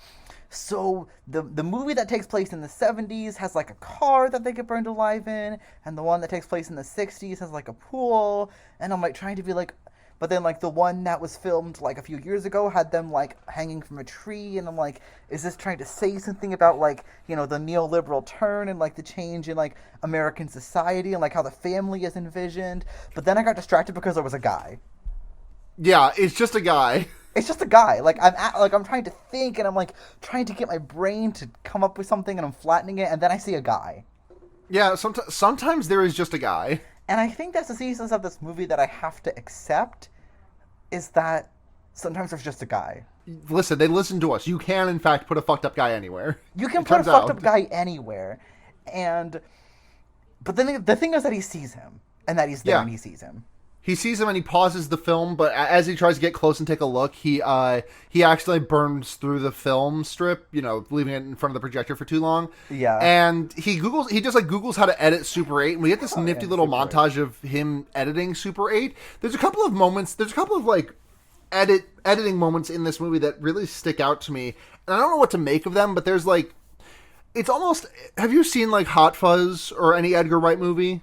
So the movie that takes place in the 70s has a car that they get burned alive in, and the one that takes place in the 60s has a pool, and I'm trying to be but then the one that was filmed a few years ago had them hanging from a tree, and I'm is this trying to say something about the neoliberal turn and the change in American society and how the family is envisioned? But then I got distracted because there was a guy. Yeah, it's just a guy. It's just a guy. I'm trying to think, and I'm trying to get my brain to come up with something, and I'm flattening it, and then I see a guy. Yeah, sometimes there is just a guy. And I think that's the thesis of this movie that I have to accept, is that sometimes there's just a guy. Listen, they listen to us. You can, in fact, put a fucked up guy anywhere. You can put a fucked up guy anywhere. But then the thing is that he sees him, and that he's there and he sees him. He sees him and he pauses the film, but as he tries to get close and take a look, he actually burns through the film strip, leaving it in front of the projector for too long. Yeah. And he just Googles how to edit Super 8, and we get this nifty little montage of him editing Super 8. There's a couple of editing moments in this movie that really stick out to me, and I don't know what to make of them, but there's it's almost, have you seen Hot Fuzz or any Edgar Wright movie?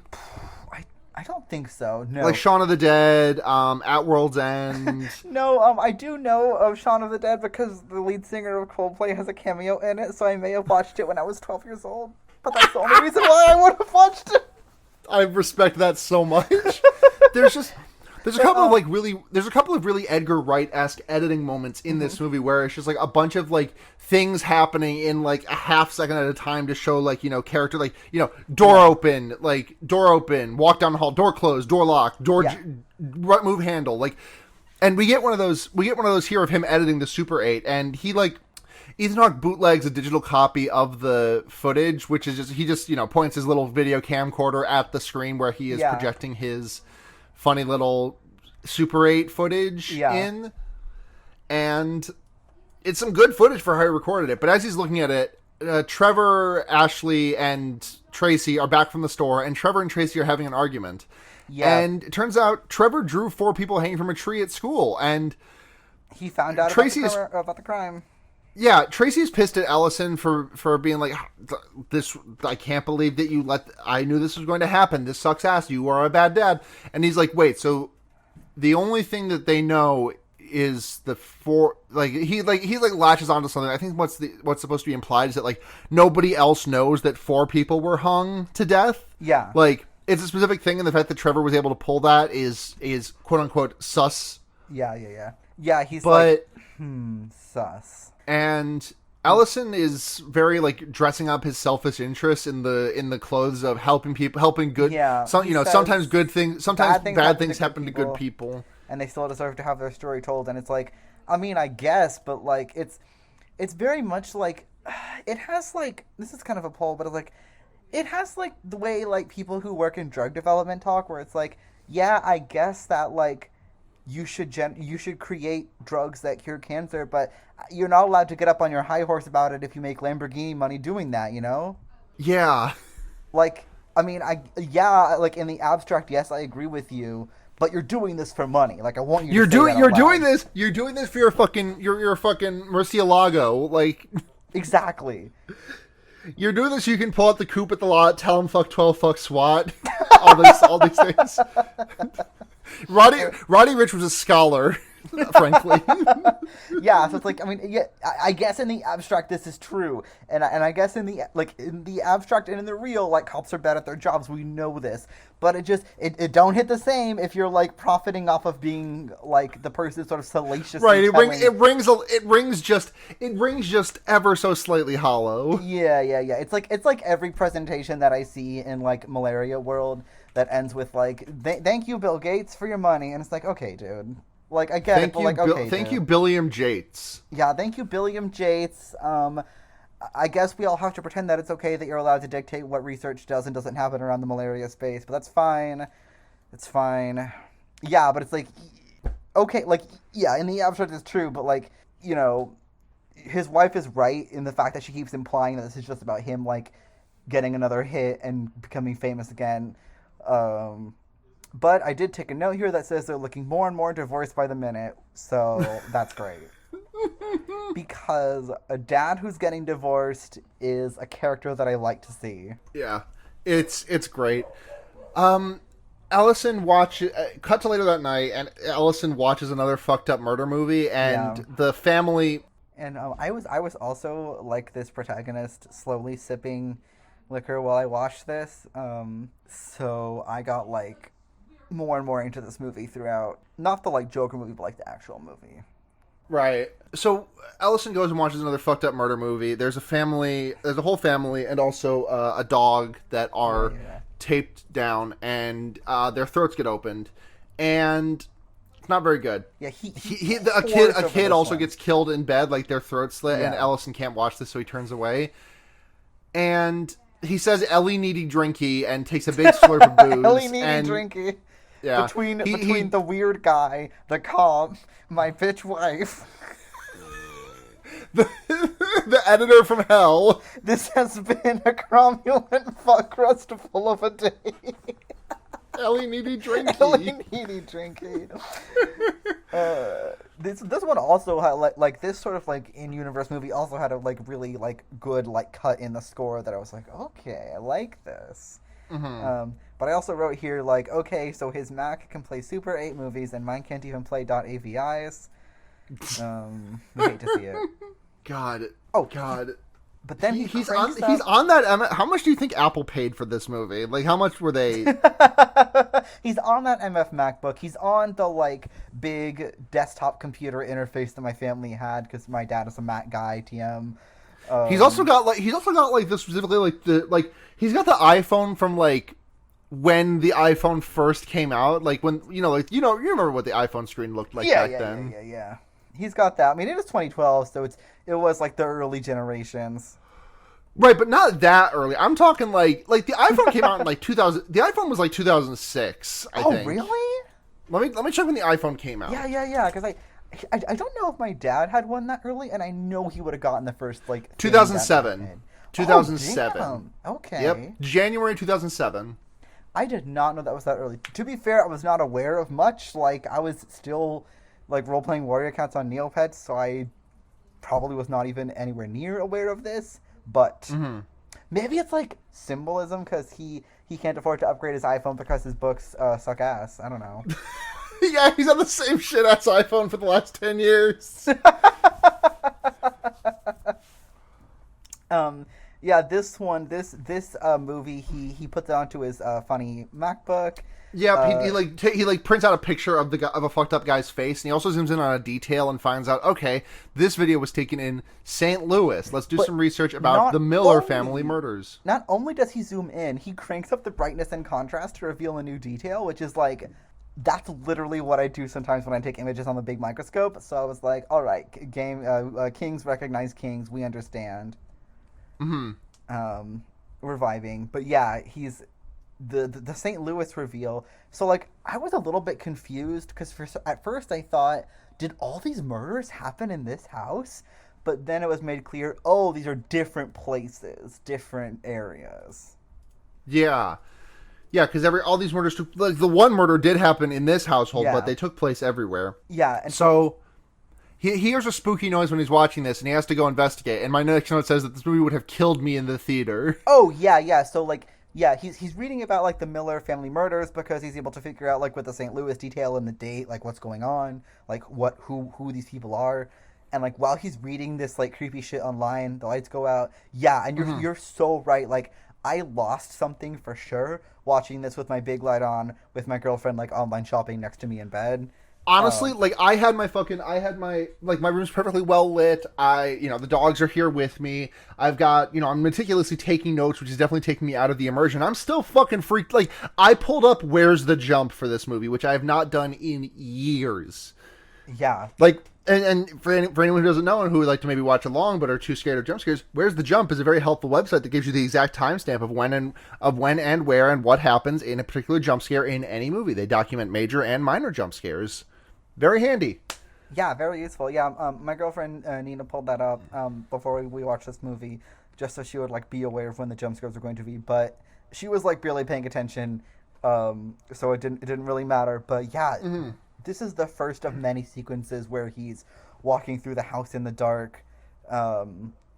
I don't think so, no. Shaun of the Dead, At World's End. No, I do know of Shaun of the Dead because the lead singer of Coldplay has a cameo in it, so I may have watched it when I was 12 years old. But that's the only reason why I would have watched it. I respect that so much. There's a couple of really Edgar Wright-esque editing moments in this movie where it's just a bunch of things happening in a half second at a time to show character door open, walk down the hall, door closed, door locked, move handle, and we get one of those here of him editing the Super 8, and he Ethan Hawke bootlegs a digital copy of the footage, which is he points his little video camcorder at the screen where he is projecting his funny little Super 8 footage in, and it's some good footage for how he recorded it. But as he's looking at it, Trevor, Ashley, and Tracy are back from the store, and Trevor and Tracy are having an argument. Yeah. And it turns out Trevor drew 4 people hanging from a tree at school, and he found out about the crime. Yeah, Tracy's pissed at Ellison for being this. I can't believe that I knew this was going to happen. This sucks ass. You are a bad dad. And he's wait, so the only thing that they know is the 4. He latches onto something. I think what's supposed to be implied is that nobody else knows that 4 people were hung to death. Yeah. It's a specific thing, and the fact that Trevor was able to pull that is quote unquote sus. Yeah. Yeah, he's sus. And Ellison is very like dressing up his selfish interests in the clothes of helping people, helping good. Yeah, Some, he says sometimes good things, sometimes bad things to happen to good people, and they still deserve to have their story told. And it's like, I mean, I guess, but like it's very much like it has like, this is kind of a poll, but it's like it has like the way like people who work in drug development talk, where it's like, yeah, I guess that like you should create drugs that cure cancer, but you're not allowed to get up on your high horse about it if you make Lamborghini money doing that, you know? Yeah. Like, I mean, like in the abstract, yes, I agree with you, but you're doing this for money. Like, I want you to You're say doing that you're out doing loud. this you're doing this for your fucking your fucking Murcielago. Like, Exactly. you're doing this so you can pull out the coupe at the lot, tell him fuck 12, fuck SWAT. all these things. Roddy Rich was a scholar, frankly. Yeah, so it's like, I mean, yeah, I guess in the abstract this is true, and I guess in the abstract and in the real, like, cops are bad at their jobs. We know this, but it don't hit the same if you're like profiting off of being like the person sort of salaciously Right, telling... it rings just ever so slightly hollow. Yeah. It's like every presentation that I see in like Malaria World that ends with like, "Thank you, Bill Gates, for your money," and it's like, okay, dude. Like, I get it, but like, okay, thank dude. you, Billiam Jates. Yeah, thank you, Billiam Jates. I guess we all have to pretend that it's okay that you're allowed to dictate what research does and doesn't happen around the malaria space, but that's fine. It's fine. Yeah, but it's like, okay, like, yeah, in the abstract it's true, but like, you know, his wife is right in the fact that she keeps implying that this is just about him, like, getting another hit and becoming famous again. But I did take a note here that says they're looking more and more divorced by the minute, so that's great. Because a dad who's getting divorced is a character that I like to see. Yeah, it's great. Ellison cut to later that night, and Ellison watches another fucked up murder movie, and the family. And I was also like this protagonist, slowly sipping liquor while I watched this. So I got like more and more into this movie throughout. Not the like Joker movie, but like the actual movie. Right. So Ellison goes and watches another fucked up murder movie. There's a whole family, and also a dog that are taped down, and their throats get opened, and it's not very good. Yeah, a kid also gets killed in bed, like their throat slit, and Ellison can't watch this, so he turns away. And he says Ellie needy drinky and takes a big slurp of booze. Ellie needy drinky. Yeah. Between the weird guy, the cop, my bitch wife. the editor from hell. This has been a cromulent fuck crust full of a day. Ellie needy drinky. Ellie needy drinky. This one also had like this sort of like in-universe movie also had a like really like good like cut in the score that I was like, okay, I like this. Mm-hmm. But I also wrote here like, okay, so his Mac can play Super 8 movies and mine can't even play .avis. We hate to see it. God. Oh God. But then he's on that. How much do you think Apple paid for this movie? Like, how much were they? He's on that MF MacBook. He's on the like big desktop computer interface that my family had because my dad is a Mac guy. TM. He's also got like this specifically like he's got the iPhone from like when the iPhone first came out, like when you remember what the iPhone screen looked like back then. Yeah. He's got that. I mean, it was 2012, so it was like the early generations. Right, but not that early. I'm talking like the iPhone came out in like 2000. The iPhone was like 2006, I think. Oh, really? Let me check when the iPhone came out. Yeah, because I don't know if my dad had one that early, and I know he would have gotten the first like 2007. 2007. Oh, damn. Okay. Yep. January 2007. I did not know that was that early. To be fair, I was not aware of much. Like, I was still like role-playing warrior accounts on Neopets, so I probably was not even anywhere near aware of this. But maybe it's like symbolism because he can't afford to upgrade his iPhone because his books suck ass. I don't know. Yeah, he's on the same shit-ass iPhone for the last 10 years. Yeah, this one, this movie, he puts it onto his funny MacBook. Yep, he like prints out a picture of the guy, of a fucked up guy's face, and he also zooms in on a detail and finds out, okay, this video was taken in St. Louis. Let's do some research about the Miller family murders. Not only does he zoom in, he cranks up the brightness and contrast to reveal a new detail, which is like, that's literally what I do sometimes when I take images on the big microscope. So I was like, all right, kings recognize kings, we understand. Reviving, but yeah, he's the St. Louis reveal. So like, I was a little bit confused because at first I thought, did all these murders happen in this house? But then it was made clear, oh, these are different places, different areas. Yeah, because all these murders took, like, the one murder did happen in this household, but they took place everywhere. Yeah, and so he hears a spooky noise when he's watching this, and he has to go investigate. And my next note says that this movie would have killed me in the theater. Oh yeah. So like, yeah, he's reading about like the Miller family murders because he's able to figure out like with the St. Louis detail and the date, like what's going on, like who these people are. And like while he's reading this like creepy shit online, the lights go out. Yeah, and you're so right. Like, I lost something for sure watching this with my big light on, with my girlfriend like online shopping next to me in bed. Honestly, like, my room's perfectly well lit. The dogs are here with me. I've got, I'm meticulously taking notes, which is definitely taking me out of the immersion. I'm still fucking freaked. Like, I pulled up Where's the Jump for this movie, which I have not done in years. Yeah. Like, and for anyone who doesn't know and who would like to maybe watch along but are too scared of jump scares, Where's the Jump is a very helpful website that gives you the exact timestamp of when and where and what happens in a particular jump scare in any movie. They document major and minor jump scares. Very handy. Yeah, very useful. Yeah, my girlfriend Nina pulled that up before we watched this movie, just so she would like be aware of when the jump scares were going to be. But she was like barely paying attention, so it didn't really matter. But yeah, this is the first of many sequences where he's walking through the house in the dark,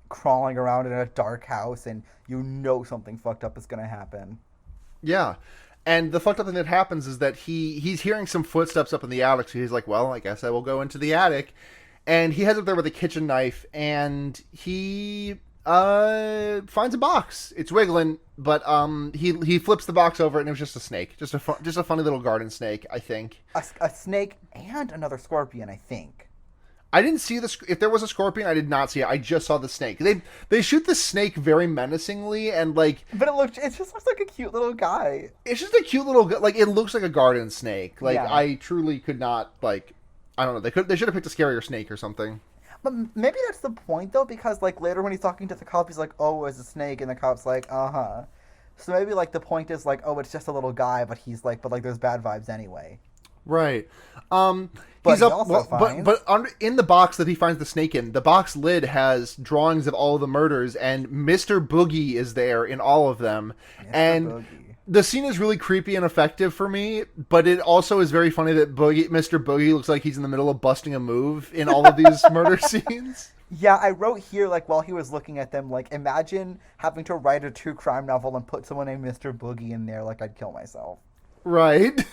crawling around in a dark house, and something fucked up is gonna happen. Yeah. And the fucked up thing that happens is that he's hearing some footsteps up in the attic, so he's like, well, I guess I will go into the attic. And he heads up there with a kitchen knife, and he finds a box. It's wiggling, but he flips the box over, and it was just a snake. Just a funny little garden snake, I think. A snake and another scorpion, I think. I didn't see if there was a scorpion, I did not see it. I just saw the snake. They shoot the snake very menacingly, and like, but it just looks like a cute little guy. It's just a cute little, like, it looks like a garden snake. Like, yeah. I truly could not, like, I don't know. They should have picked a scarier snake or something. But maybe that's the point though, because like later when he's talking to the cop, he's like, "Oh, it's a snake," and the cop's like, "Uh-huh." So maybe like the point is like, "Oh, it's just a little guy," but there's bad vibes anyway. Right. But he's up, but in the box that he finds the snake in, the box lid has drawings of all of the murders, and Mr. Boogie is there in all of them. Boogie. The scene is really creepy and effective for me, but it also is very funny that Mr. Boogie looks like he's in the middle of busting a move in all of these murder scenes. Yeah, I wrote here, like, while he was looking at them, like, imagine having to write a true crime novel and put someone named Mr. Boogie in there, like, I'd kill myself. Right.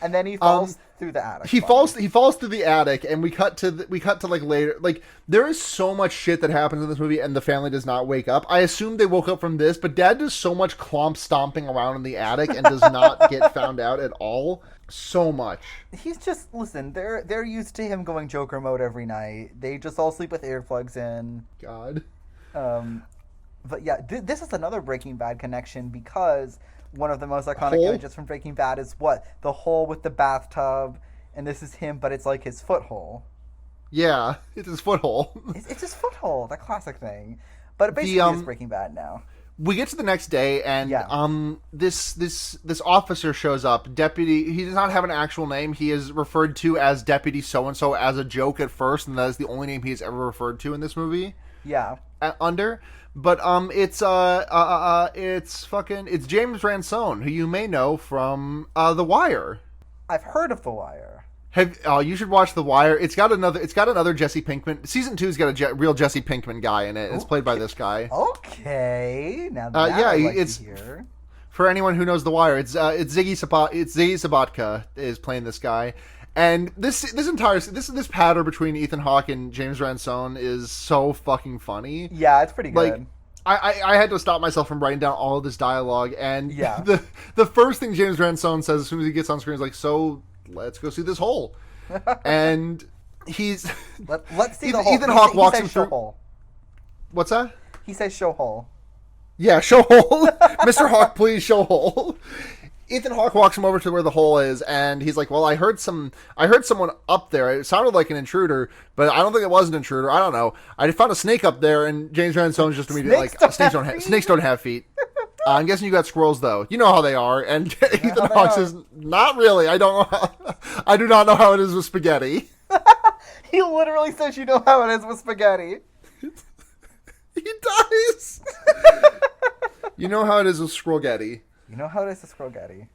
And then he falls through the attic. He falls through the attic, and we cut to like later. Like, there is so much shit that happens in this movie, and the family does not wake up. I assume they woke up from this, but Dad does so much clomp stomping around in the attic and does not get found out at all. So much. He's just, listen, they're used to him going Joker mode every night. They just all sleep with earplugs in. God. But yeah, this is another Breaking Bad connection, because one of the most iconic images from Breaking Bad is what? The hole with the bathtub, and this is him, but it's like his foothold. Yeah, it's his foothold. It's his foothold, that classic thing. But it basically is Breaking Bad now. We get to the next day, and this officer shows up. Deputy. He does not have an actual name. He is referred to as Deputy So and So as a joke at first, and that is the only name he is ever referred to in this movie. Yeah. But it's James Ransone, who you may know from The Wire. I've heard of The Wire. You should watch The Wire. It's got another Jesse Pinkman. Season 2's got a real Jesse Pinkman guy in it. Okay. It's played by this guy. Okay, now that I'd like to hear. For anyone who knows The Wire, it's Ziggy Sabatka is playing this guy. And this pattern between Ethan Hawke and James Ransone is so fucking funny. Yeah, it's pretty good. Like, I had to stop myself from writing down all of this dialogue, and Yeah. the first thing James Ransone says as soon as he gets on screen is like, "So let's go see this hole," and he's let's see the hole. Ethan Hawke walks he him says show through. hole. What's that? He says show hole. Yeah, show hole. Mr. Hawke, please show hole. Ethan Hawke walks him over to where the hole is, and he's like, "Well, I heard someone up there. It sounded like an intruder, but I don't think it was an intruder. I don't know. I found a snake up there." And James Ransone's just immediately snakes don't have feet. I'm guessing you got squirrels though. You know how they are. And Ethan Hawke says, "Not really. I don't know. I do not know how it is with spaghetti." He literally says, "You know how it is with spaghetti." He dies. You know how it is with Scrolgetti. You know how it is with Scrolgetti.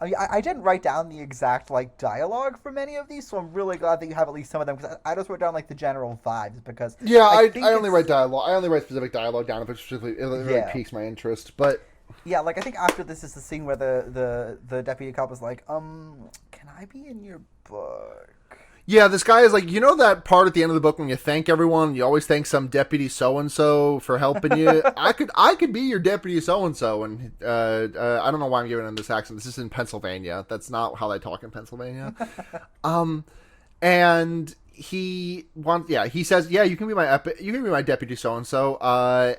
I didn't write down the exact dialogue for many of these, so I'm really glad that you have at least some of them, because I just wrote down the general vibes, because I only write dialogue. I only write specific dialogue down if it really piques my interest. But yeah, I think after this is the scene where the deputy cop is like, can I be in your book? Yeah, this guy is like, you know that part at the end of the book when you thank everyone, you always thank some deputy so-and-so for helping you? I could be your deputy so-and-so, and I don't know why I'm giving him this accent. This is in Pennsylvania. That's not how they talk in Pennsylvania. And he says, yeah, you can be my deputy so-and-so,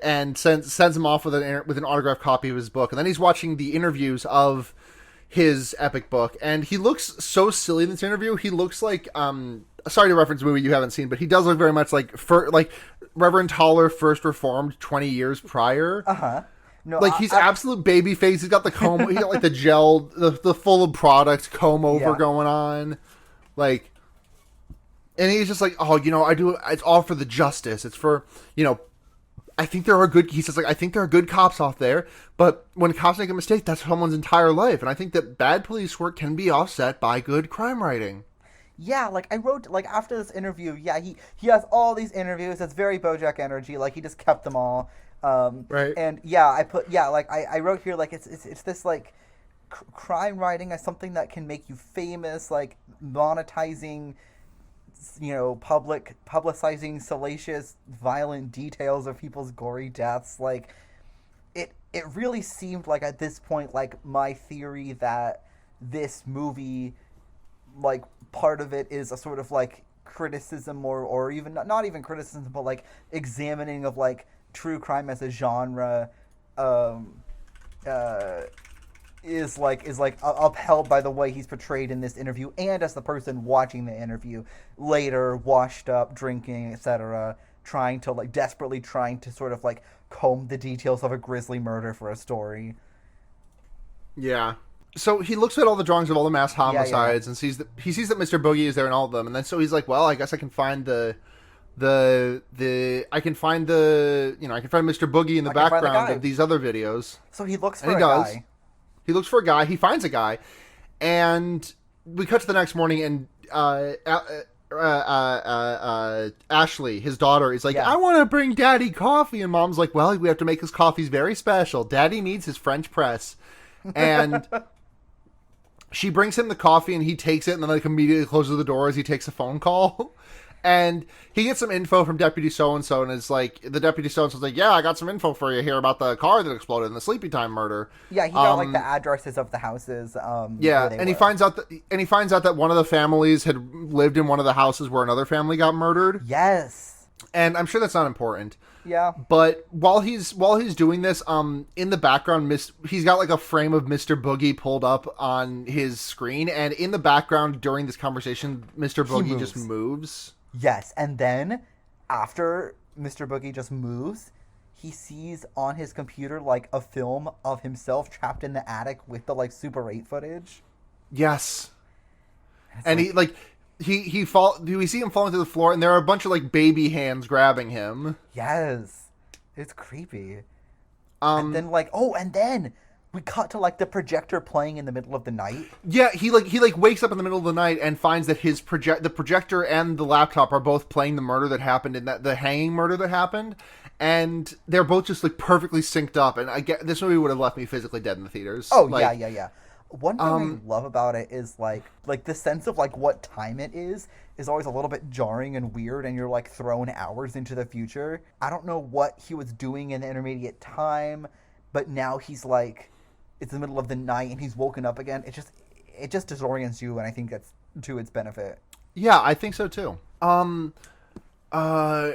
and sends him off with an autographed copy of his book. And then he's watching the interviews of his epic book, and he looks so silly in this interview. He looks like sorry to reference a movie you haven't seen, but he does look very much like Reverend Toller first reformed 20 years prior. No, he's absolute baby face. He's got the comb. He got the gel, the full of product comb over going on, and he's just like, oh, I do. It's all for the justice. It's for I think there are good. He says I think there are good cops out there, but when cops make a mistake, that's someone's entire life, and I think that bad police work can be offset by good crime writing. Yeah, I wrote after this interview. Yeah, he has all these interviews. It's very BoJack energy. He just kept them all. Right. And yeah, I wrote here it's this crime writing as something that can make you famous, monetizing. Publicizing salacious, violent details of people's gory deaths. It really seemed at this point my theory that this movie, part of it is a sort of criticism or even not even criticism, but examining of true crime as a genre, is upheld by the way he's portrayed in this interview, and as the person watching the interview later, washed up, drinking, etc., desperately trying to sort of comb the details of a grisly murder for a story. Yeah. So he looks at all the drawings of all the mass homicides and sees that Mr. Boogie is there in all of them, and then so he's like, well, I guess I can find I can find Mr. Boogie in the background of these other videos. So he looks for a guy. He looks for a guy. He finds a guy, and we cut to the next morning, and Ashley, his daughter, is like, I want to bring Daddy coffee, and Mom's like, well, we have to make his coffees very special. Daddy needs his French press, and she brings him the coffee, and he takes it, and then immediately closes the door as he takes a phone call. And he gets some info from Deputy So-and-so, and it's the Deputy So-and-so's like, yeah, I got some info for you here about the car that exploded in the Sleepy Time murder. Yeah, he got the addresses of the houses. He finds out that one of the families had lived in one of the houses where another family got murdered. Yes. And I'm sure that's not important. Yeah. But while he's doing this, in the background, he's got a frame of Mr. Boogie pulled up on his screen, and in the background during this conversation, Mr. Boogie just moves. Yes, and then after Mr. Boogie just moves, he sees on his computer a film of himself trapped in the attic with the Super 8 footage. Yes. And we see him falling to the floor, and there are a bunch of baby hands grabbing him. Yes. It's creepy. And then we cut to the projector playing in the middle of the night. Yeah, he wakes up in the middle of the night and finds that the projector and the laptop are both playing the murder that happened the hanging murder that happened, and they're both just perfectly synced up. And this movie would have left me physically dead in the theaters. Oh yeah. One thing I love about it is the sense of what time it is is always a little bit jarring and weird, and you're like thrown hours into the future. I don't know what he was doing in the intermediate time, but now he's like, it's the middle of the night and he's woken up again. It just disorients you, and I think that's to its benefit. Yeah, I think so too. A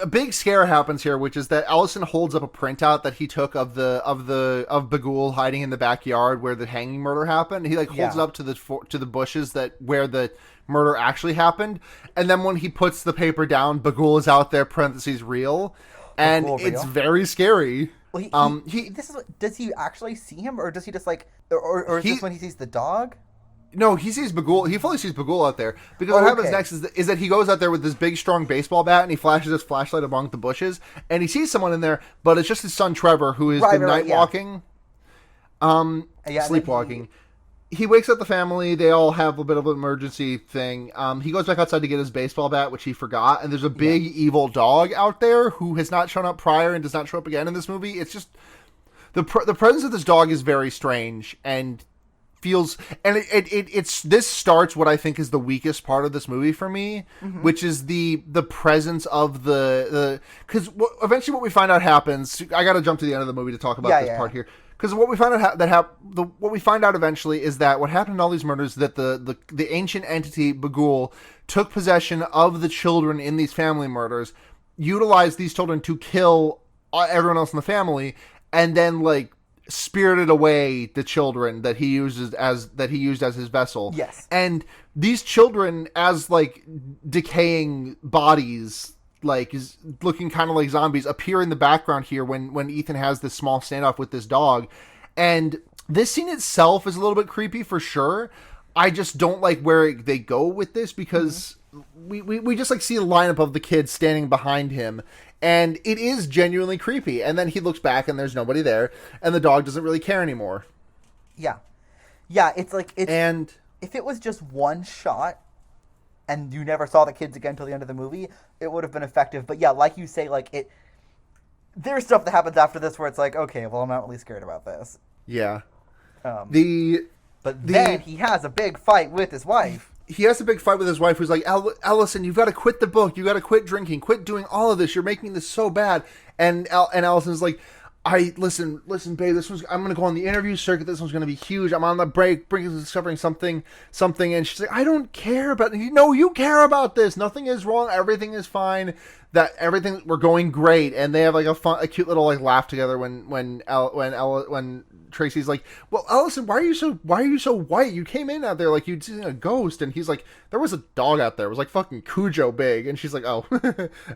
big scare happens here, which is that Ellison holds up a printout that he took of Bagul hiding in the backyard where the hanging murder happened. He like holds it up to the bushes where the murder actually happened, and then when he puts the paper down, Bagul is out there, parentheses real, and it's very scary. Well, does he actually see him, or does he just like, or is this when he sees the dog? No, he sees Bagul. He fully sees Bagul out there. Because what happens next is that he goes out there with this big, strong baseball bat, and he flashes his flashlight among the bushes, and he sees someone in there, but it's just his son Trevor, who has been night walking, sleepwalking. He wakes up the family. They all have a bit of an emergency thing. He goes back outside to get his baseball bat, which he forgot, and there's a big evil dog out there who has not shown up prior and does not show up again in this movie. It's just the presence of this dog is very strange and feels, and it's this starts what I think is the weakest part of this movie for me, which is the presence of the because eventually what we find out happens. I got to jump to the end of the movie to talk about this part here, because what we find out what we find out eventually is that what happened in all these murders, that the ancient entity Bagul took possession of the children in these family murders, utilized these children to kill everyone else in the family, and then like spirited away the children that he used as his vessel. Yes. And these children, as like decaying bodies, like is looking kind of like zombies, appear in the background here when Ethan has this small standoff with this dog. And this scene itself is a little bit creepy for sure. I just don't like where they go with this, because we just like see the lineup of the kids standing behind him, and it is genuinely creepy. And then he looks back and there's nobody there, and the dog doesn't really care anymore. Yeah, it's like if it was just one shot and you never saw the kids again until the end of the movie, it would have been effective. But yeah, like you say, like there's stuff that happens after this where it's like, okay, well, I'm not really scared about this. Yeah. But then he has a big fight with his wife. He has a big fight with his wife, who's like, Ellison, you've got to quit the book. You got to quit drinking. Quit doing all of this. You're making this so bad. And Ellison's like, listen, babe, I'm going to go on the interview circuit. This one's going to be huge. I'm on the brink of discovering something. And she's like, I don't care about it. No, you care about this. Nothing is wrong. Everything is fine. We're going great. And they have like a cute little like laugh together when Tracy's like, well, Ellison, why are you so white? You came in out there like you'd seen a ghost. And he's like, there was a dog out there. It was like fucking Cujo big. And she's like, oh,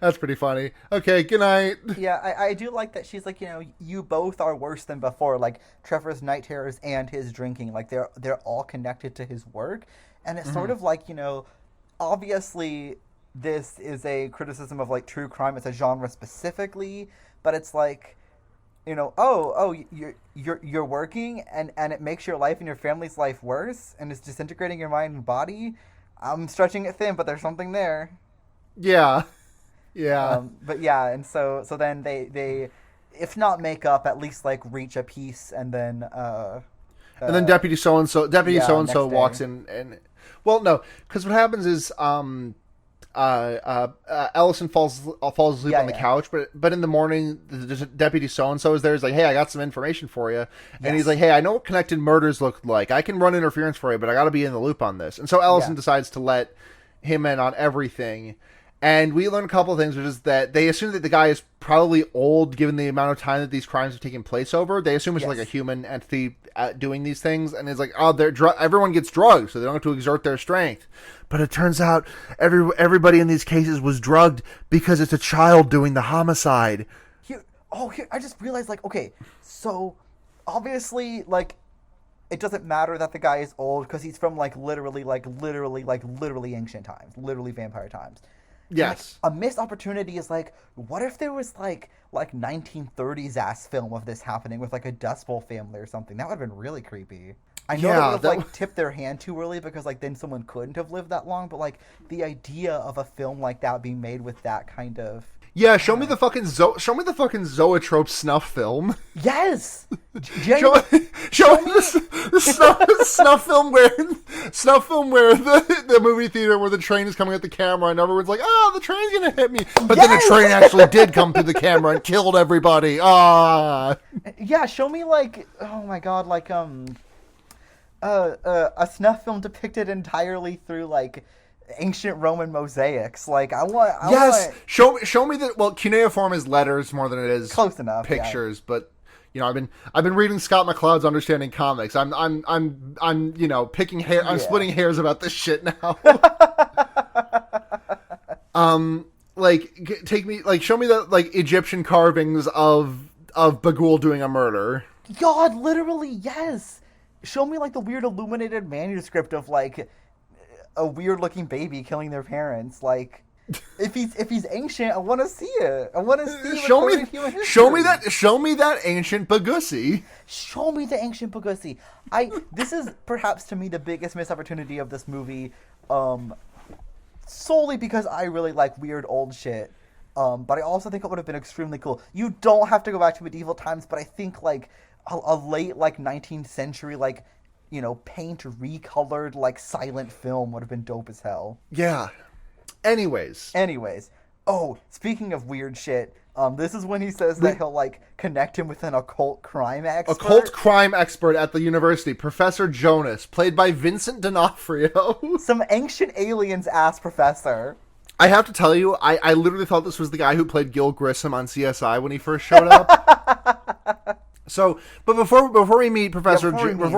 that's pretty funny. Okay, good night. Yeah, I do like that she's like, you both are worse than before. Like Trevor's night terrors and his drinking, like they're all connected to his work. And it's sort of like, obviously this is a criticism of like true crime. It's a genre specifically, but it's like, you're working and it makes your life and your family's life worse, and it's disintegrating your mind and body. I'm stretching it thin, but there's something there. Yeah. But yeah, and so then they if not make up, at least like reach a peace, and then Deputy so-and-so walks in, and well, no, because what happens is Ellison falls asleep on the couch, but in the morning, the Deputy so-and-so is there. He's like, hey, I got some information for you. And he's like, hey, I know what connected murders look like. I can run interference for you, but I got to be in the loop on this. And so Ellison decides to let him in on everything. And we learn a couple of things, which is that they assume that the guy is probably old, given the amount of time that these crimes have taken place over. They assume it's like a human entity doing these things, and it's like, oh, everyone gets drugged, so they don't have to exert their strength. But it turns out everybody in these cases was drugged because it's a child doing the homicide. Here, I just realized, like, okay, so obviously, like, it doesn't matter that the guy is old because he's from literally ancient times, literally vampire times. Yes. Like, a missed opportunity is like, what if there was like 1930s ass film of this happening with like a Dust Bowl family or something? That would have been really creepy. I know that would have tipped their hand too early, because like then someone couldn't have lived that long, but like the idea of a film like that being made with that kind of Yeah, show me the fucking Zoetrope snuff film. Yes. Show me the snuff film where the movie theater where the train is coming at the camera and everyone's like, "Oh, the train's gonna hit me," but then the train actually did come through the camera and killed everybody. Ah. Yeah, show me like, oh my god, like a snuff film depicted entirely through like ancient Roman mosaics. Like I want show me that. Well, cuneiform is letters more than it is close enough pictures, but you know, I've been reading Scott McCloud's Understanding Comics. I'm you know, picking hair. I'm splitting hairs about this shit now. Like take me, like show me the like Egyptian carvings of Bagul doing a murder. God, literally, yes. Show me like the weird illuminated manuscript of like a weird looking baby killing their parents. Like if he's ancient, I want to see it. I want to see. Show me that ancient Bagusi. Show me the ancient Bagusi. This is perhaps to me the biggest missed opportunity of this movie, solely because I really like weird old shit. But I also think it would have been extremely cool. You don't have to go back to medieval times, but I think like a late like 19th century like, you know, paint recolored like silent film would have been dope as hell. Yeah. Anyways. Oh, speaking of weird shit, this is when he says that he'll like connect him with an occult crime expert. Occult crime expert at the university, Professor Jonas, played by Vincent D'Onofrio. Some ancient aliens ass professor. I have to tell you, I literally thought this was the guy who played Gil Grissom on CSI when he first showed up. So, but before we meet Professor Janos,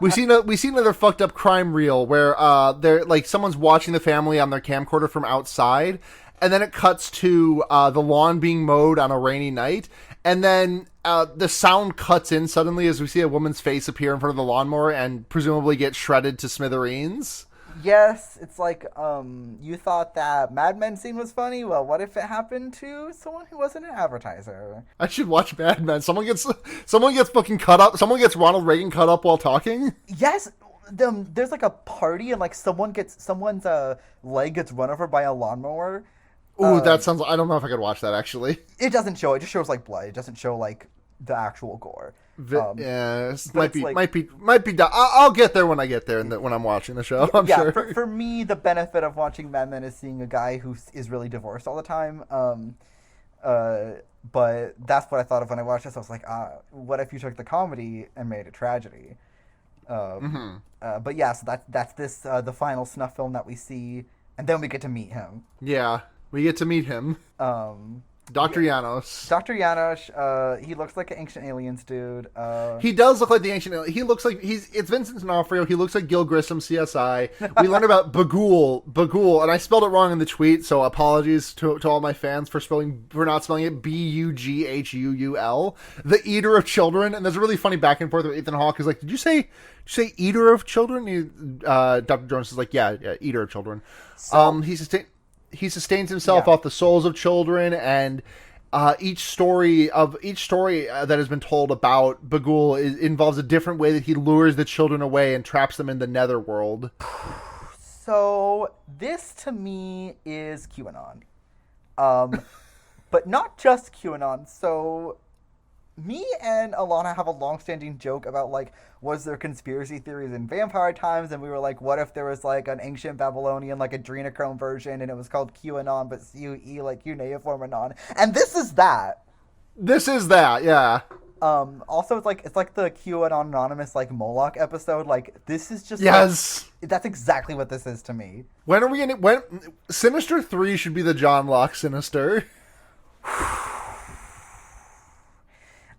we see another fucked up crime reel where they're like someone's watching the family on their camcorder from outside, and then it cuts to the lawn being mowed on a rainy night, and then the sound cuts in suddenly as we see a woman's face appear in front of the lawnmower and presumably get shredded to smithereens. Yes, it's like, you thought that Mad Men scene was funny? Well, what if it happened to someone who wasn't an advertiser? I should watch Mad Men. Someone gets fucking cut up. Someone gets Ronald Reagan cut up while talking. Yes, there's like a party and like someone's leg gets run over by a lawnmower. Ooh, that sounds. I don't know if I could watch that actually. It doesn't show. It just shows like blood. It doesn't show like the actual gore. Yeah, might be. I'll get there when I get there, and when I'm watching the show. I'm sure. For me, the benefit of watching Mad Men is seeing a guy who is really divorced all the time. But that's what I thought of when I watched this. I was like, what if you took the comedy and made it tragedy? But yeah, so that's this the final snuff film that we see, and then we get to meet him. Yeah, we get to meet him. Dr. Janos. Dr. Janos, he looks like an Ancient Aliens dude. He does look like the Ancient Aliens. He looks like it's Vincent D'Onofrio. He looks like Gil Grissom, CSI. We learned about Bagul, and I spelled it wrong in the tweet, so apologies to all my fans for not spelling it Bughul, the Eater of Children. And there's a really funny back and forth with Ethan Hawke. Is like, did you say Eater of Children? Dr. Jones is like, yeah, Eater of Children. So, he sustains himself off the souls of children, and each story that has been told about Bagul involves a different way that he lures the children away and traps them in the netherworld. So this to me is QAnon, but not just QAnon. So me and Alana have a long-standing joke about, like, was there conspiracy theories in vampire times? And we were like, what if there was, like, an ancient Babylonian, like, adrenochrome version, and it was called QAnon, but C-U-E, like, cuneiform anon. And this is that. This is that, yeah. Also, it's like the QAnon Anonymous, like, Moloch episode. Like, this is just... Yes! Like, that's exactly what this is to me. When Sinister 3 should be the John Locke Sinister.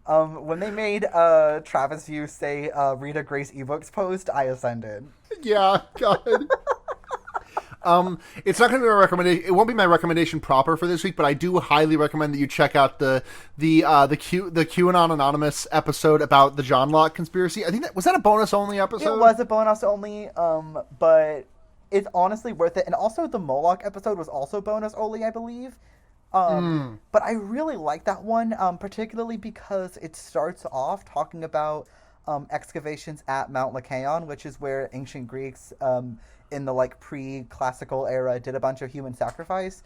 When they made Travis View say Rita Grace ebooks post, I ascended. Yeah, God. It's not going to be my recommendation. It won't be my recommendation proper for this week, but I do highly recommend that you check out the QAnon Anonymous episode about the John Locke conspiracy. I think was that a bonus only episode? It was a bonus only, but it's honestly worth it. And also the Moloch episode was also bonus only, I believe. But I really like that one, particularly because it starts off talking about excavations at Mount Lycaon, which is where ancient Greeks in the like pre-classical era did a bunch of human sacrifice.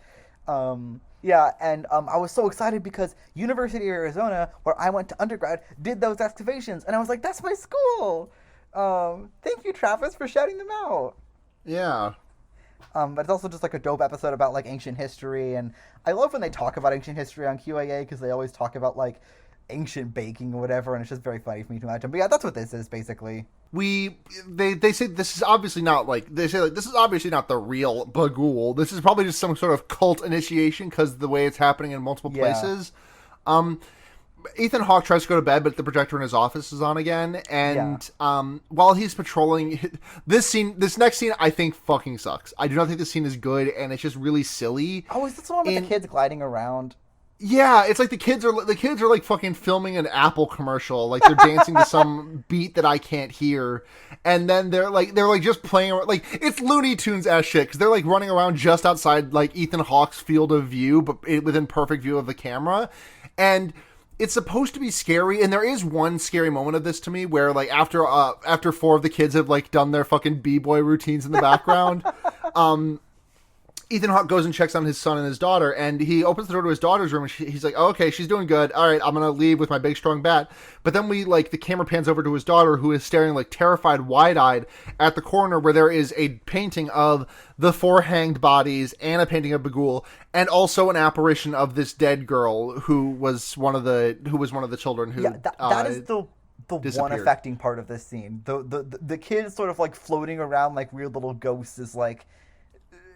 Yeah, and I was so excited because University of Arizona, where I went to undergrad, did those excavations, and I was like, "That's my school." Thank you, Travis, for shouting them out. Yeah. But it's also just like a dope episode about like ancient history, and I love when they talk about ancient history on QAA because they always talk about like ancient baking or whatever, and it's just very funny for me to imagine. But yeah, that's what this is basically. They say this is obviously not this is obviously not the real Bagul. This is probably just some sort of cult initiation because the way it's happening in multiple places. Ethan Hawke tries to go to bed, but the projector in his office is on again. And while he's patrolling, this next scene, I think fucking sucks. I do not think this scene is good, and it's just really silly. Oh, is this the one with the kids gliding around? Yeah, it's like the kids are like fucking filming an Apple commercial, like they're dancing to some beat that I can't hear, and then they're like just playing around, like it's Looney Tunes ass shit because they're like running around just outside like Ethan Hawke's field of view, but within perfect view of the camera, and it's supposed to be scary, and there is one scary moment of this to me where like after four of the kids have like done their fucking b-boy routines in the background, Ethan Hawke goes and checks on his son and his daughter, and he opens the door to his daughter's room, and he's like, oh, okay, she's doing good. All right, I'm going to leave with my big, strong bat. But then the camera pans over to his daughter, who is staring, like, terrified, wide-eyed at the corner where there is a painting of the four hanged bodies and a painting of Bagul, and also an apparition of this dead girl who was one of the children who that is the one affecting part of this scene. The kids sort of, like, floating around like weird little ghosts is, like...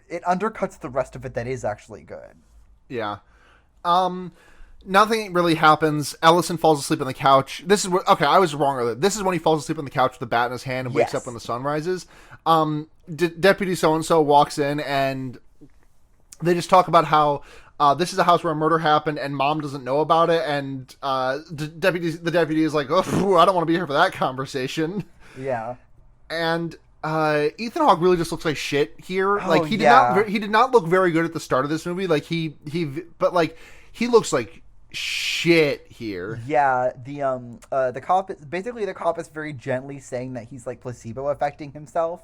It undercuts the rest of it that is actually good. Yeah. Nothing really happens. Ellison falls asleep on the couch. I was wrong earlier. This is when he falls asleep on the couch with the bat in his hand and wakes up when the sun rises. Deputy so-and-so walks in, and they just talk about how this is a house where a murder happened and mom doesn't know about it, and the deputy is like, oh, I don't want to be here for that conversation. Yeah. And Ethan Hawke really just looks like shit here. Like he did not look very good at the start of this movie. Like he looks like shit here. Yeah, the cop is very gently saying that he's like placebo affecting himself.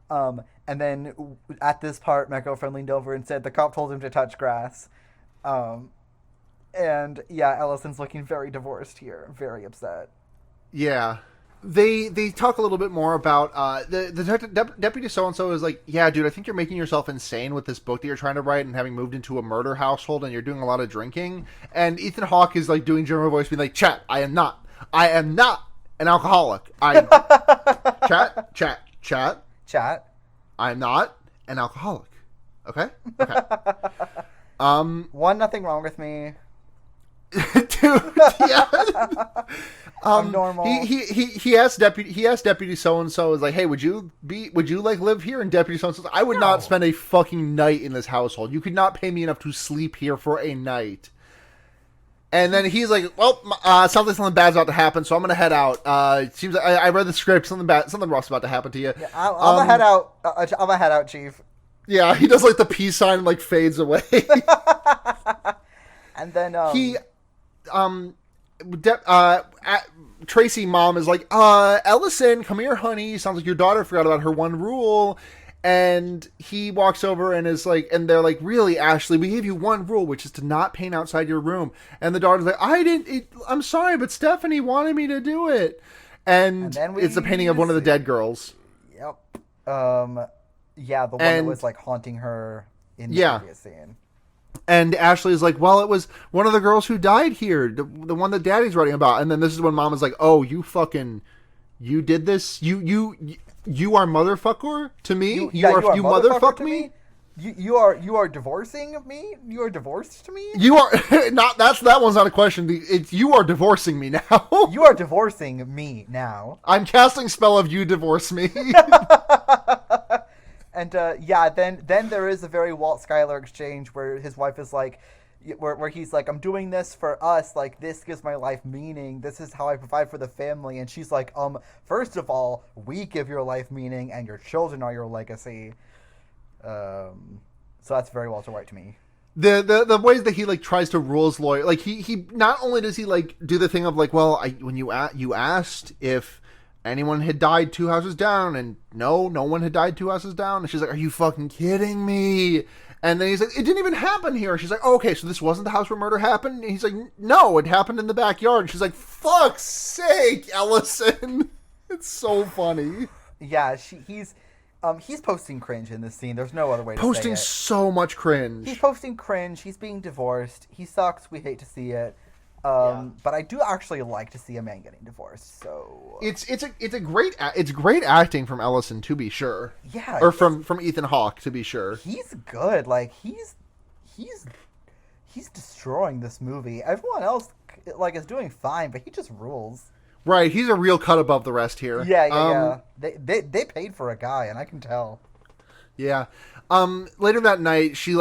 And then at this part, my girlfriend leaned over and said the cop told him to touch grass. And yeah, Ellison's looking very divorced here, very upset. Yeah. They talk a little bit more about the deputy so-and-so is like, yeah, dude, I think you're making yourself insane with this book that you're trying to write and having moved into a murder household and you're doing a lot of drinking. And Ethan Hawke is like doing general voice being like, chat, I am not an alcoholic. Chat. I am not an alcoholic. Okay. Nothing wrong with me. Dude, yeah. I'm normal. He asked deputy so and so, is like, hey, would you like live here? And deputy so and so, I would not spend a fucking night in this household. You could not pay me enough to sleep here for a night. And then he's like, well, sounds like something bad's about to happen, so I'm gonna head out. Seems like I read the script, something rough's about to happen to you. Yeah, I'm gonna head out. I'm gonna head out, Chief. Yeah, he does like the peace sign and like fades away. And then Tracy mom is like, Ellison, come here, honey. Sounds like your daughter forgot about her one rule. And he walks over and is like, and they're like, really, Ashley, we gave you one rule, which is to not paint outside your room. And the daughter's like, I'm sorry, but Stephanie wanted me to do it. And it's a painting of one of the dead girls. Yep. Yeah, the one that was like haunting her in the previous scene. And Ashley is like, well, it was one of the girls who died here, the one that Daddy's writing about. And then this is when Mom is like, oh, you did this? You are motherfucker to me? You motherfuck me? You are divorcing me? You are divorced to me? You are not. That one's not a question. It's you are divorcing me now. You are divorcing me now. I'm casting spell of you divorce me. And then there is a very Walt Schuyler exchange where his wife is like, where he's like, I'm doing this for us, like this gives my life meaning, this is how I provide for the family, and she's like, first of all, we give your life meaning and your children are your legacy. So that's very Walter White to me. The ways that he like tries to rule his lawyer, like he not only does he like do the thing of like, well, when you asked if anyone had died 2 houses down, and no one had died 2 houses down, and she's like, are you fucking kidding me? And then he's like, it didn't even happen here. She's like, oh, okay, so this wasn't the house where murder happened? And he's like, no, it happened in the backyard. And she's like, fuck's sake, Ellison. It's so funny. Yeah, he's posting cringe in this scene. There's no other way to say it. Posting so much cringe. He's posting cringe. He's being divorced. He sucks. We hate to see it. But I do actually like to see a man getting divorced. So it's great acting from Ellison, to be sure. Yeah, or from Ethan Hawke, to be sure. He's good. Like he's destroying this movie. Everyone else like is doing fine, but he just rules. Right, he's a real cut above the rest here. Yeah. They paid for a guy, and I can tell. Yeah. Later that night, she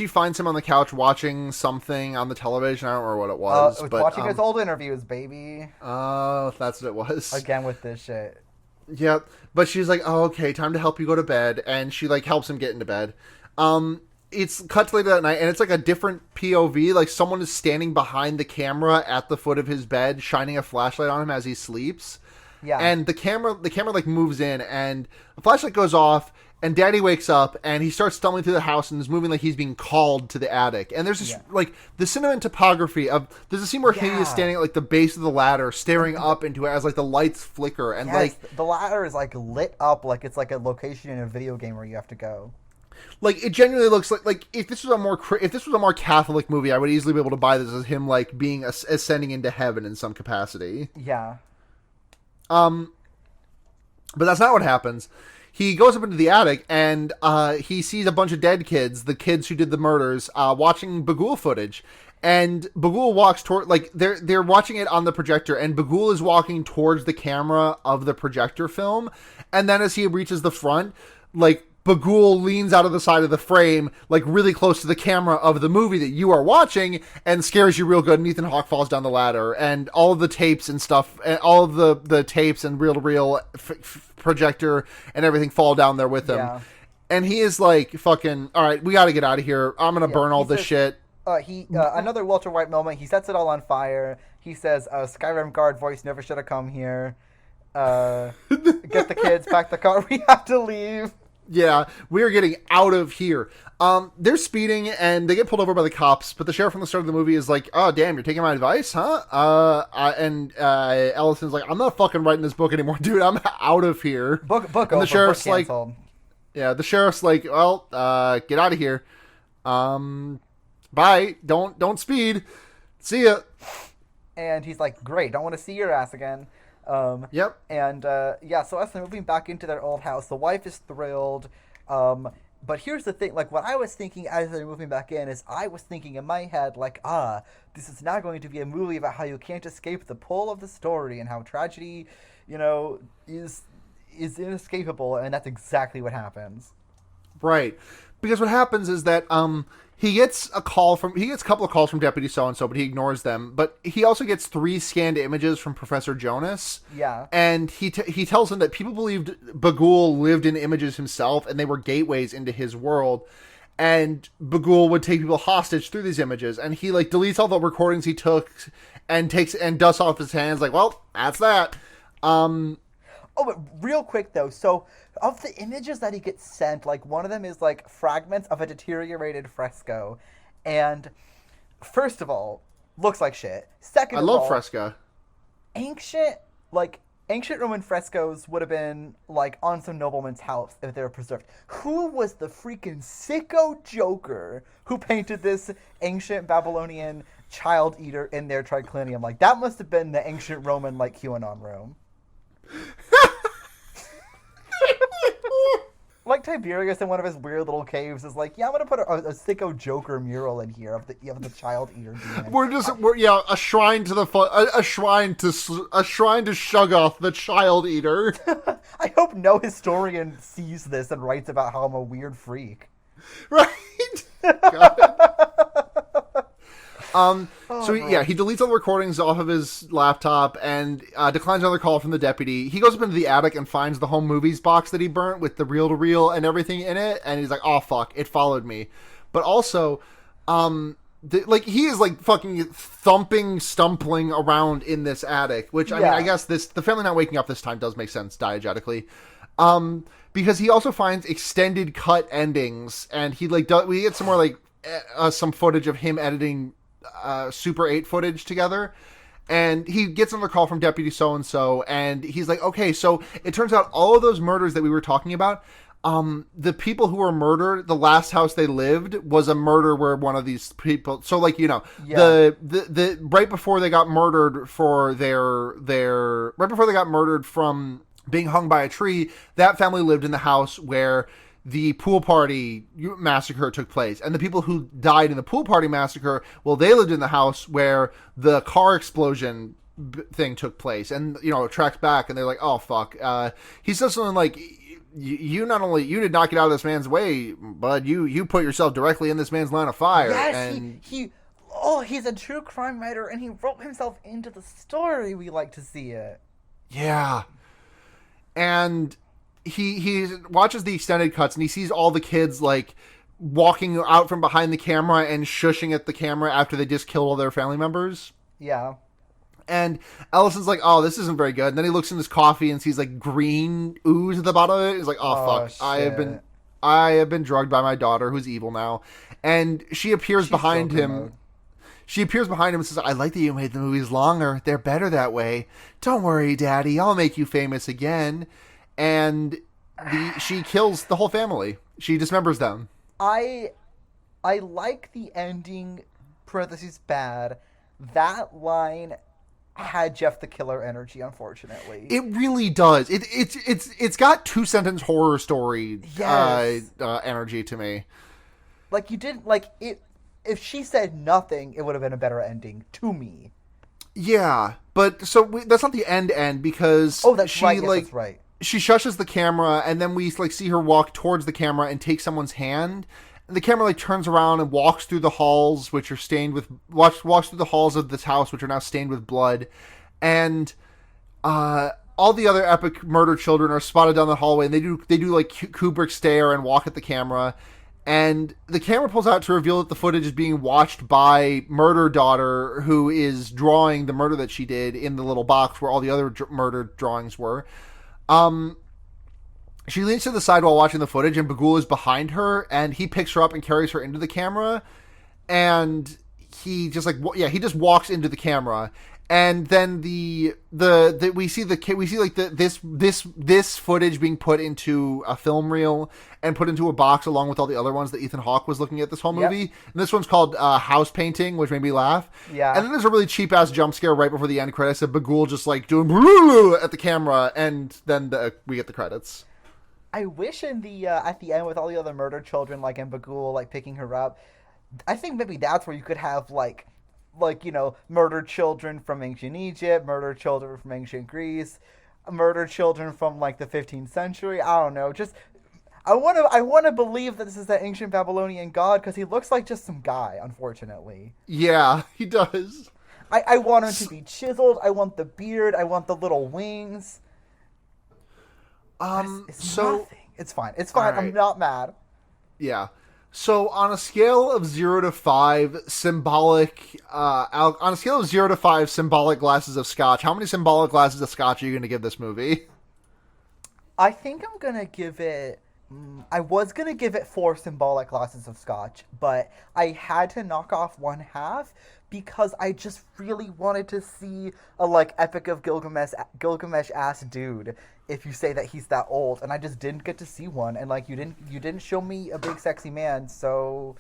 finds him on the couch watching something on the television. I don't remember what it was. But watching his old interviews, baby. Oh, that's what it was. Again with this shit. Yep. But she's like, oh, okay, time to help you go to bed. And she like helps him get into bed. It's cut to later that night, and it's like a different POV. Like someone is standing behind the camera at the foot of his bed, shining a flashlight on him as he sleeps. Yeah. And the camera like moves in, and the flashlight goes off, and Daddy wakes up, and he starts stumbling through the house, and is moving like he's being called to the attic. And there's this like the cinema topography of there's a scene where he is standing at like the base of the ladder, staring up into it as like the lights flicker, and like the ladder is like lit up like it's like a location in a video game where you have to go. Like it genuinely looks like if this was a more Catholic movie, I would easily be able to buy this as him like being ascending into heaven in some capacity. Yeah. But that's not what happens. He goes up into the attic and he sees a bunch of dead kids, the kids who did the murders, watching Bagul footage. And Bagul walks toward, like, they're watching it on the projector, and Bagul is walking towards the camera of the projector film. And then as he reaches the front, like, Bagul leans out of the side of the frame, like really close to the camera of the movie that you are watching, and scares you real good. And Ethan Hawke falls down the ladder, and all of the tapes and stuff, and all of the tapes and reel-to-reel projector and everything fall down there with him. Yeah. And he is like, fucking, all right, we got to get out of here. I'm going to burn all this shit. Another Walter White moment. He sets it all on fire. He says, Skyrim guard voice never should have come here. Get the kids, pack the car. We have to leave. Yeah, we are getting out of here. They're speeding, and they get pulled over by the cops, but the sheriff from the start of the movie is like, oh, damn, you're taking my advice, huh? Ellison's like, I'm not fucking writing this book anymore, dude. I'm out of here. Book and over, the sheriff's book like, canceled. Yeah, the sheriff's like, well, get out of here. Bye. Don't speed. See ya. And he's like, great, don't want to see your ass again. Yep. And, so as they're moving back into their old house, the wife is thrilled. But here's the thing, like, what I was thinking as they're moving back in is I was thinking in my head, like, this is now going to be a movie about how you can't escape the pull of the story and how tragedy, is inescapable, and that's exactly what happens. Right. Because what happens is that, he gets a couple of calls from Deputy So-and-so, but he ignores them. But he also gets 3 scanned images from Professor Jonas. Yeah. And he tells him that people believed Bagul lived in images himself, and they were gateways into his world. And Bagul would take people hostage through these images. And he, like, deletes all the recordings he took and dusts off his hands, like, well, that's that. But real quick, though, so of the images that he gets sent, like, one of them is, like, fragments of a deteriorated fresco. And, first of all, looks like shit. Second of all... I love fresco. Ancient Roman frescoes would have been, like, on some nobleman's house if they were preserved. Who was the freaking sicko joker who painted this ancient Babylonian child eater in their triclinium? Like, that must have been the ancient Roman, like, QAnon room. Like Tiberius in one of his weird little caves is like, yeah, I'm gonna put a sicko Joker mural in here of the child eater demon. We're a shrine to a shrine to Shuggoth, the child eater. I hope no historian sees this and writes about how I'm a weird freak. Right. He deletes all the recordings off of his laptop and declines another call from the deputy. He goes up into the attic and finds the home movies box that he burnt with the reel-to-reel and everything in it, and he's like, oh, fuck, it followed me. But also, Like he is like fucking thumping, stumbling around in this attic, which I mean, I guess the family not waking up this time does make sense diegetically, because he also finds extended cut endings, and he like we get some more like some footage of him editing Super 8 footage together. And he gets another call from Deputy So-and-so, and he's like, okay, so it turns out all of those murders that we were talking about, the people who were murdered, the last house they lived was a murder where one of these people, so like, you know, the right before they got murdered for right before they got murdered from being hung by a tree, that family lived in the house where the pool party massacre took place. And the people who died in the pool party massacre, well, they lived in the house where the car explosion thing took place. And, you know, it tracks back and they're like, oh, fuck. He says something like, you did not get out of this man's way, but you put yourself directly in this man's line of fire. Yes, and he's a true crime writer, and he wrote himself into the story. We like to see it. Yeah. And he watches the extended cuts and he sees all the kids like walking out from behind the camera and shushing at the camera after they just killed all their family members. Yeah. And Ellison's like, oh, this isn't very good. And then he looks in his coffee and sees like green ooze at the bottom of it. He's like, oh fuck, shit. I have been drugged by my daughter who's evil now. And she appears behind him. Mode. She appears behind him and says, I like that you made the movies longer. They're better that way. Don't worry, Daddy. I'll make you famous again. And she kills the whole family. She dismembers them. I like the ending, parentheses bad. That line had Jeff the Killer energy, unfortunately. It really does. It's got 2-sentence horror story energy to me. Like you didn't like it. If she said nothing, it would have been a better ending to me. Yeah, but that's not the end because that's right. Yes, that's right. She shushes the camera, and then we like see her walk towards the camera and take someone's hand. And the camera like turns around and walks through the halls, which are stained with walks through the halls of this house, which are now stained with blood. And all the other epic murder children are spotted down the hallway, and they do like Kubrick stare and walk at the camera. And the camera pulls out to reveal that the footage is being watched by murder daughter, who is drawing the murder that she did in the little box where all the other murder drawings were. She leans to the side while watching the footage, and Bagul is behind her, and he picks her up and carries her into the camera, and he just he just walks into the camera, and then we see this footage being put into a film reel and put into a box along with all the other ones that Ethan Hawke was looking at this whole movie. Yep. And this one's called House Painting, which made me laugh. Yeah. And then there's a really cheap ass jump scare right before the end credits of Bagul just like doing at the camera, and then we get the credits. I wish at the end with all the other murder children, like in Bagul, like picking her up, I think maybe that's where you could have like you know, murdered children from ancient Egypt, murdered children from ancient Greece, murdered children from like the 15th century. I don't know. Just I want to believe that this is the ancient Babylonian god, because he looks like just some guy. Unfortunately. Yeah, he does. I want him to be chiseled. I want the beard. I want the little wings. It's nothing. It's fine. It's fine. Right. I'm not mad. Yeah. So on a scale of 0 to 5 symbolic symbolic glasses of scotch, how many symbolic glasses of scotch are you going to give this movie? I think I'm going to give it... I was going to give it 4 symbolic glasses of scotch, but I had to knock off 1/2 because I just really wanted to see a like Epic of Gilgamesh ass dude, if you say that he's that old, and I just didn't get to see one, and like you didn't show me a big sexy man, so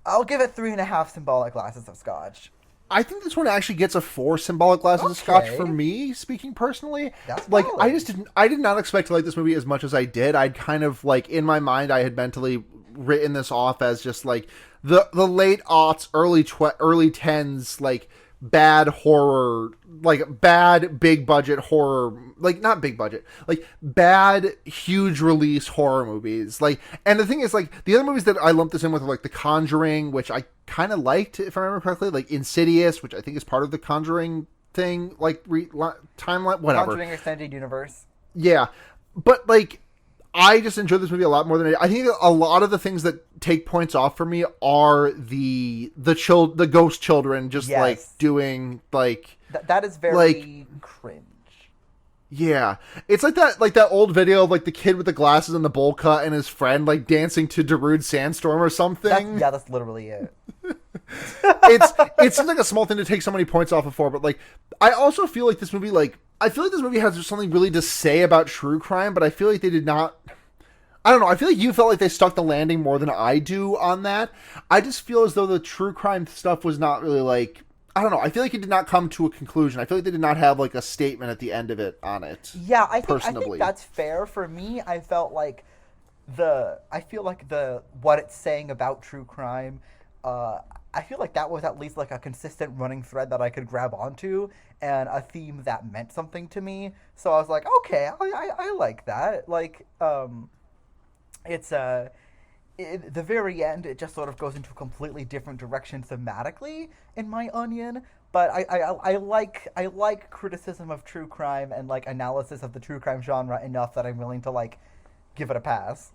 I'll give it 3.5 symbolic glasses of scotch. I think this one actually gets a 4 symbolic glasses of scotch for me, speaking personally. That's like valid. I did not expect to like this movie as much as I did. I'd kind of like in my mind I had mentally written this off as just like the late aughts, early 10s, like bad horror, like bad big budget horror, like not big budget, like bad huge release horror movies. Like, and the thing is, like the other movies that I lumped this in with are like The Conjuring, which I kind of liked if I remember correctly, like Insidious, which I think is part of the Conjuring thing, like timeline, whatever. Conjuring Extended Universe. Yeah, but like I just enjoyed this movie a lot more than I think. A lot of the things that take points off for me are the ghost children just like doing like that is very cringe. Yeah, it's like that old video of like the kid with the glasses and the bowl cut and his friend like dancing to Darude Sandstorm or something. That's literally it. It seems like a small thing to take so many points off of, but like I also feel like this movie has something really to say about true crime, but I feel like they did not. I don't know. I feel like you felt like they stuck the landing more than I do on that. I just feel as though the true crime stuff was not really like. I don't know. I feel like it did not come to a conclusion. I feel like they did not have like a statement at the end of it on it. Yeah, I think that's fair. For me, I felt like what it's saying about true crime. I feel like that was at least like a consistent running thread that I could grab onto and a theme that meant something to me. So I was like, okay, I like that. Like, it's the very end, it just sort of goes into a completely different direction thematically in my onion. But I like criticism of true crime and like analysis of the true crime genre enough that I'm willing to like give it a pass.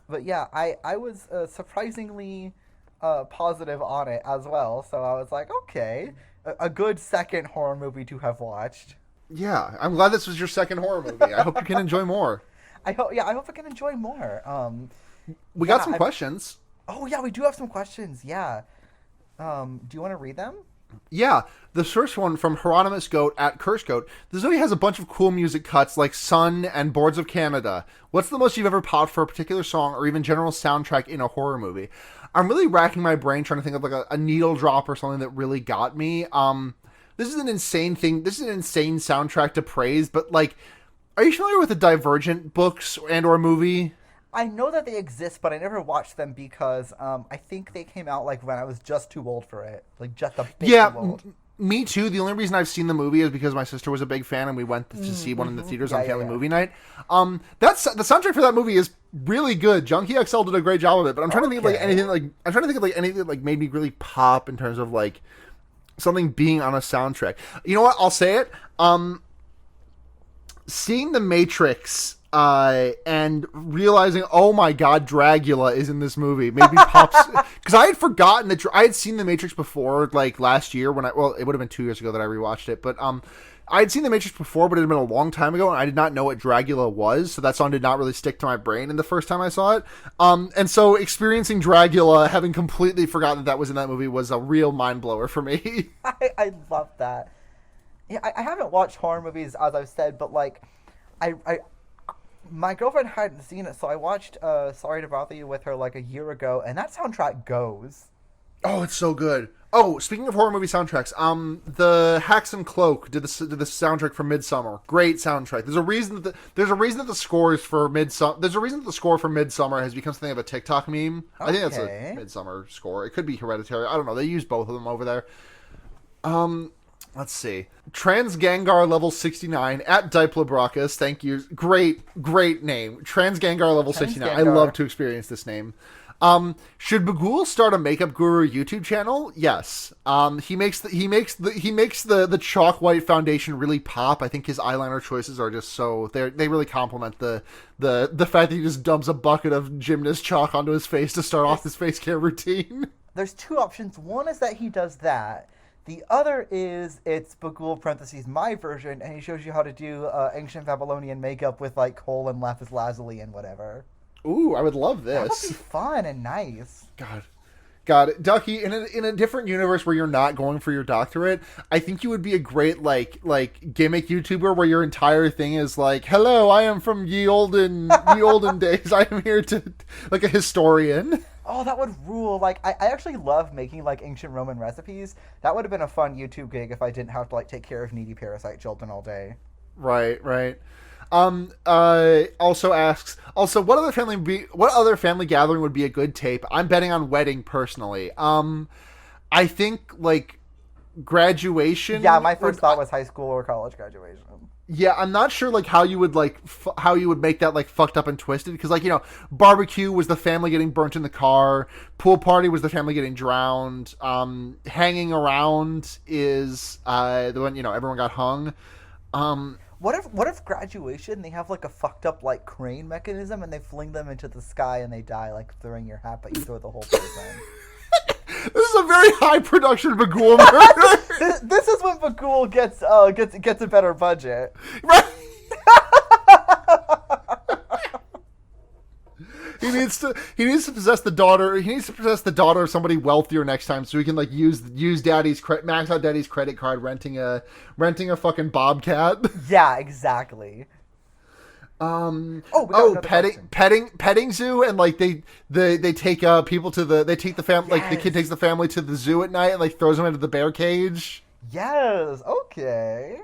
But yeah, I was surprisingly positive on it as well. So I was like, okay, a good second horror movie to have watched. Yeah, I'm glad this was your second horror movie. I hope you can enjoy more. I hope I can enjoy more. We got some questions. Oh yeah, we do have some questions. Yeah. Do you want to read them? Yeah, the first one from Hieronymus Goat at Curse Goat. This movie has a bunch of cool music cuts like Sun and Boards of Canada. What's the most you've ever popped for a particular song or even general soundtrack in a horror movie? I'm really racking my brain trying to think of like a needle drop or something that really got me. This is an insane thing. This is an insane soundtrack to praise, but like, are you familiar with the Divergent books and or movie? I know that they exist, but I never watched them because I think they came out like when I was just too old for it, like just a bit too old. Me too. The only reason I've seen the movie is because my sister was a big fan and we went to see one in the theaters on family movie night. That's the soundtrack for that movie is really good. Junkie XL did a great job of it, but I'm trying to think of like anything that like made me really pop in terms of like something being on a soundtrack. You know what? I'll say it. Seeing The Matrix and realizing, oh my god, Dragula is in this movie made me pop, because I had forgotten that I had seen The Matrix before, like last year it would have been 2 years ago that I rewatched it, but I had seen The Matrix before, but it had been a long time ago, and I did not know what Dragula was, so that song did not really stick to my brain in the first time I saw it, and so experiencing Dragula, having completely forgotten that was in that movie, was a real mind blower for me. I love that. Yeah, I haven't watched horror movies, as I've said, but like, my girlfriend hadn't seen it, so I watched Sorry to Bother You with her like a year ago, and that soundtrack goes. Oh, it's so good. Oh, speaking of horror movie soundtracks, the Hacks and Cloak did the soundtrack for Midsommar. Great soundtrack. There's a reason that the scores for Midsommar. There's a reason that the score for Midsommar has become something of a TikTok meme. Okay. I think that's a Midsommar score. It could be Hereditary. I don't know. They use both of them over there. Let's see. Transgangar level 69 at Diplobrochus. Thank you. Great name. Transgangar level 69. I love to experience this name. Should Bagul start a makeup guru YouTube channel? Yes. He makes the chalk white foundation really pop. I think his eyeliner choices are just so they really complement the fact that he just dumps a bucket of gymnast chalk onto his face to start off his face care routine. There's two options. One is that he does that. The other is it's Bagul parentheses my version, and he shows you how to do ancient Babylonian makeup with like coal and lapis lazuli and whatever. Ooh, I would love this. That would be fun and nice. God, Ducky, in a different universe where you're not going for your doctorate, I think you would be a great like gimmick YouTuber where your entire thing is like, "Hello, I am from ye olden days. I am here to like a historian." Oh, that would rule. Like, I actually love making like ancient Roman recipes. That would have been a fun YouTube gig if I didn't have to like take care of needy parasite children all day. Right. Also asks, what other family gathering would be a good tape? I'm betting on wedding personally. I think like graduation. Yeah, my first thought was high school or college graduation. Yeah, I'm not sure like how you would make that like fucked up and twisted, because like, you know, barbecue was the family getting burnt in the car, pool party was the family getting drowned, hanging around is the one, you know, everyone got hung. What if graduation they have like a fucked up like crane mechanism and they fling them into the sky and they die like throwing your hat, but you throw the whole person. This is a very high production Bagul murder. This is when Bagul gets a better budget. Right. He needs to possess the daughter. He needs to possess the daughter of somebody wealthier next time, so he can like use daddy's max out daddy's credit card, renting a fucking bobcat. Yeah, exactly. Petting zoo, and like they take people to the family, like the kid takes the family to the zoo at night and like throws them into the bear cage. Yes. Okay.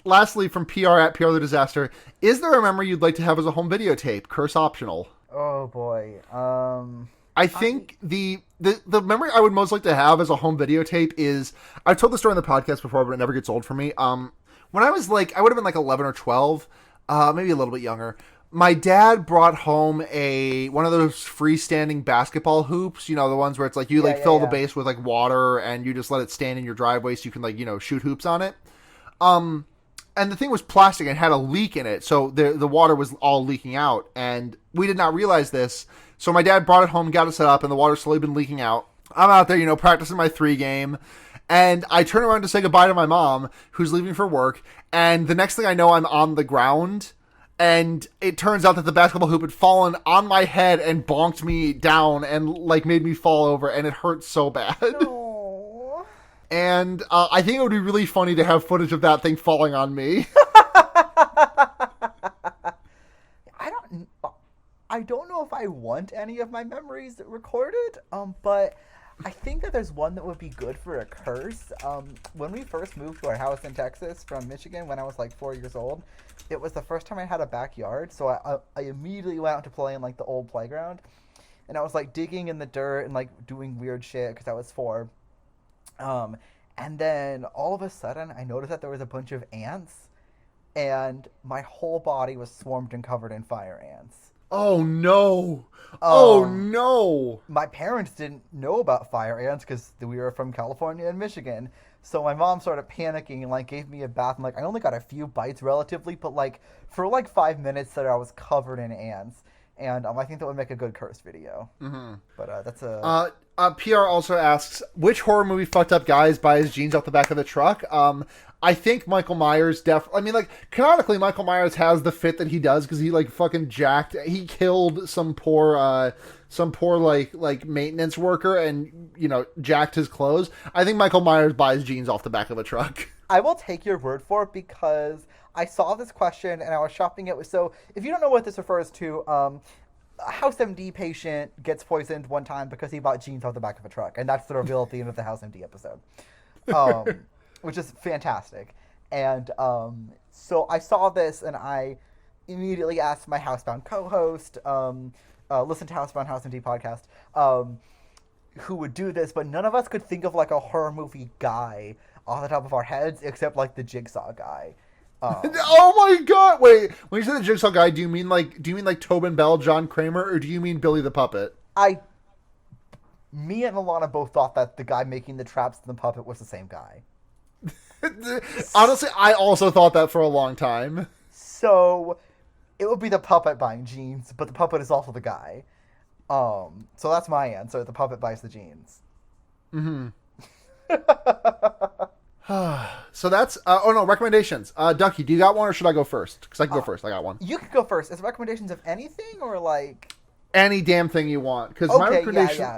Lastly, from PR at PR the Disaster, is there a memory you'd like to have as a home videotape? Curse optional. Oh boy. I think the memory I would most like to have as a home videotape is, I've told the story on the podcast before, but it never gets old for me. When I was like, I would have been like 11 or 12, maybe a little bit younger. My dad brought home one of those freestanding basketball hoops, the ones where it's like you fill the base with like water and you just let it stand in your driveway so you can like, shoot hoops on it. And the thing was plastic and had a leak in it, so the water was all leaking out, and we did not realize this. So my dad brought it home, got it set up, and the water's slowly been leaking out. I'm out there, practicing my 3 game, and I turn around to say goodbye to my mom, who's leaving for work, and the next thing I know, I'm on the ground, and it turns out that the basketball hoop had fallen on my head and bonked me down and like made me fall over, and it hurt so bad. No. And I think it would be really funny to have footage of that thing falling on me. I don't know if I want any of my memories recorded, but I think that there's one that would be good for a curse. When we first moved to our house in Texas from Michigan when I was like 4 years old, it was the first time I had a backyard, so I immediately went out to play in like the old playground, and I was like digging in the dirt and like doing weird shit because I was 4. And then all of a sudden I noticed that there was a bunch of ants and my whole body was swarmed and covered in fire ants. Oh no. Oh no. My parents didn't know about fire ants because we were from California and Michigan. So my mom started panicking and like gave me a bath. And like I only got a few bites relatively, but like for like 5 minutes there I was covered in ants. And I think that would make a good curse video. Mm-hmm. But that's a... PR also asks, which horror movie fucked up guys buy his jeans off the back of the truck? I think Michael Myers canonically Michael Myers has the fit that he does because he like fucking he killed some poor like maintenance worker and jacked his clothes. I think Michael Myers buys jeans off the back of a truck. I will take your word for it because I saw this question and I was shopping it. So if you don't know what this refers to, a House MD patient gets poisoned one time because he bought jeans off the back of a truck, and that's the reveal at the end of the House MD episode, which is fantastic. And so I saw this, and I immediately asked my Housebound co-host, listen to Housebound House MD podcast, who would do this, but none of us could think of like a horror movie guy off the top of our heads except like the Jigsaw guy. Oh my god! Wait, when you say the Jigsaw guy, do you mean like Tobin Bell, John Kramer, or do you mean Billy the Puppet? Me and Alana both thought that the guy making the traps and the puppet was the same guy. Honestly, I also thought that for a long time. So it would be the puppet buying jeans, but the puppet is also the guy. So that's my answer. The puppet buys the jeans. Mm-hmm. So that's recommendations. Ducky, do you got one or should I go first? Because I can go first. I got one. You can go first. Is it recommendations of anything or like any damn thing you want? Because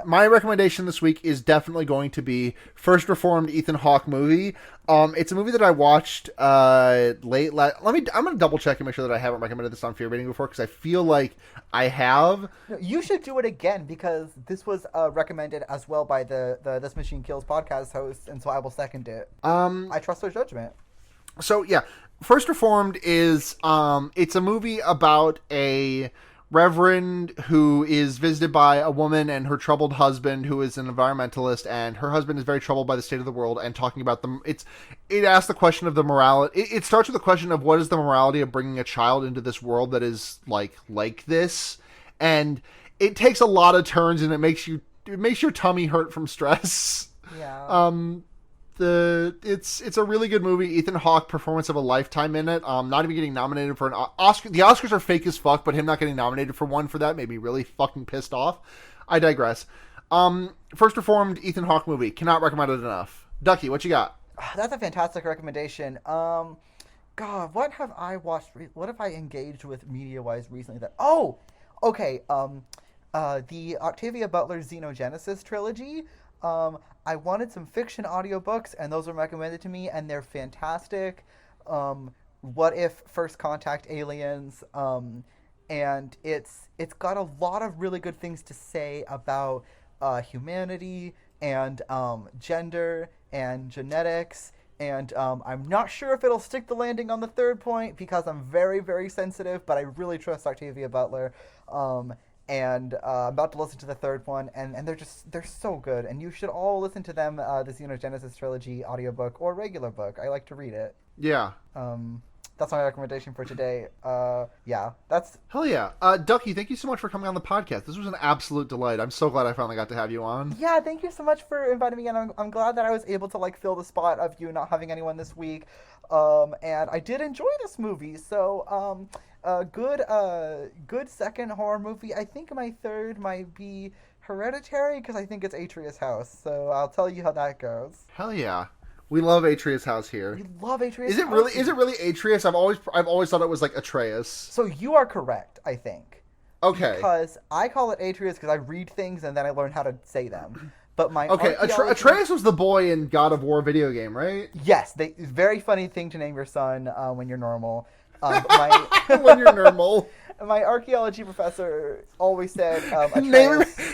my recommendation this week is definitely going to be First Reformed Ethan Hawke movie. It's a movie that I watched I'm gonna double check and make sure that I haven't recommended this on Fear Rating before because I feel like I have. You should do it again because this was recommended as well by the This Machine Kills podcast host, and so I will second it. I trust their judgment. So yeah, First Reformed is it's a movie about a reverend who is visited by a woman and her troubled husband who is an environmentalist, and her husband is very troubled by the state of the world and talking about them. It asks the question of the morality. It starts with the question of what is the morality of bringing a child into this world that is like this, and it takes a lot of turns and it makes your tummy hurt from stress. Yeah. it's a really good movie. Ethan Hawke, performance of a lifetime in it. Not even getting nominated for an Oscar. The Oscars are fake as fuck, but him not getting nominated for one for that made me really fucking pissed off. I digress. First performed Ethan Hawke movie. Cannot recommend it enough. Ducky, what you got? That's a fantastic recommendation. God, what have I watched? What have I engaged with media-wise recently? Okay. The Octavia Butler Xenogenesis trilogy. I wanted some fiction audiobooks, and those were recommended to me, and they're fantastic. What If First Contact Aliens, and it's got a lot of really good things to say about humanity and gender and genetics, and I'm not sure if it'll stick the landing on the third point because I'm very, very sensitive, but I really trust Octavia Butler. And I'm about to listen to the third one, and they're so good, and you should all listen to them, the Xenogenesis trilogy audiobook or regular book. I like to read it. Yeah. That's my recommendation for today. Yeah, that's... Hell yeah. Ducky, thank you so much for coming on the podcast. This was an absolute delight. I'm so glad I finally got to have you on. Yeah, thank you so much for inviting me, and I'm glad that I was able to, fill the spot of you not having anyone this week. And I did enjoy this movie, so, good second horror movie. I think my third might be Hereditary, because I think it's Atreus' house, so I'll tell you how that goes. Hell yeah. We love Atreus' house here. We love Atreus' house. Is it really Atreus? I've always thought it was like Atreus. So you are correct, I think. Okay. Because I call it Atreus because I read things and then I learn how to say them. But my Atreus was the boy in God of War video game, right? Yes, very funny thing to name your son when you're normal. When you're normal. My archaeology professor always said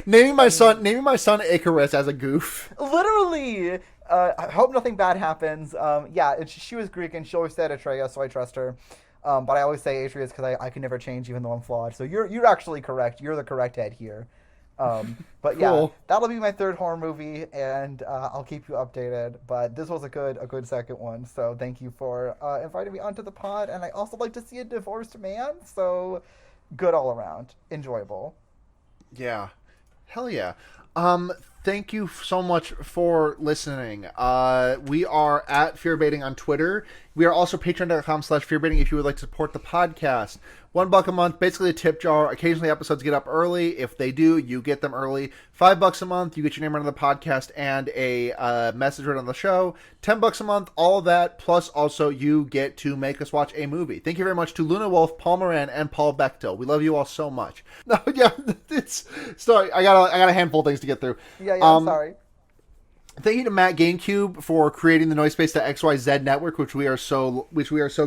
naming my son Icarus as a goof. Literally. I hope nothing bad happens. She was Greek and she always said Atreus, so I trust her. But I always say Atreus because I can never change even though I'm flawed. So you're actually correct. You're the correct head here. But yeah, cool. That'll be my third horror movie, and I'll keep you updated. But this was a good second one. So thank you for inviting me onto the pod. And I also like to see a divorced man. So good all around, enjoyable. Yeah, hell yeah. Thank you so much for listening. We are at Fearbaiting on Twitter. We are also patreon.com/fearbaiting if you would like to support the podcast. $1 a month, basically a tip jar. Occasionally episodes get up early. If they do, you get them early. $5 a month, you get your name right on the podcast and a message right on the show. $10 a month, all of that, plus also you get to make us watch a movie. Thank you very much to Luna Wolf, Paul Moran, and Paul Bechtel. We love you all so much. No, yeah, sorry, I got a handful of things to get through. Yeah, I'm sorry. Thank you to Matt GameCube for creating the Noisepace.xyz network, which we are so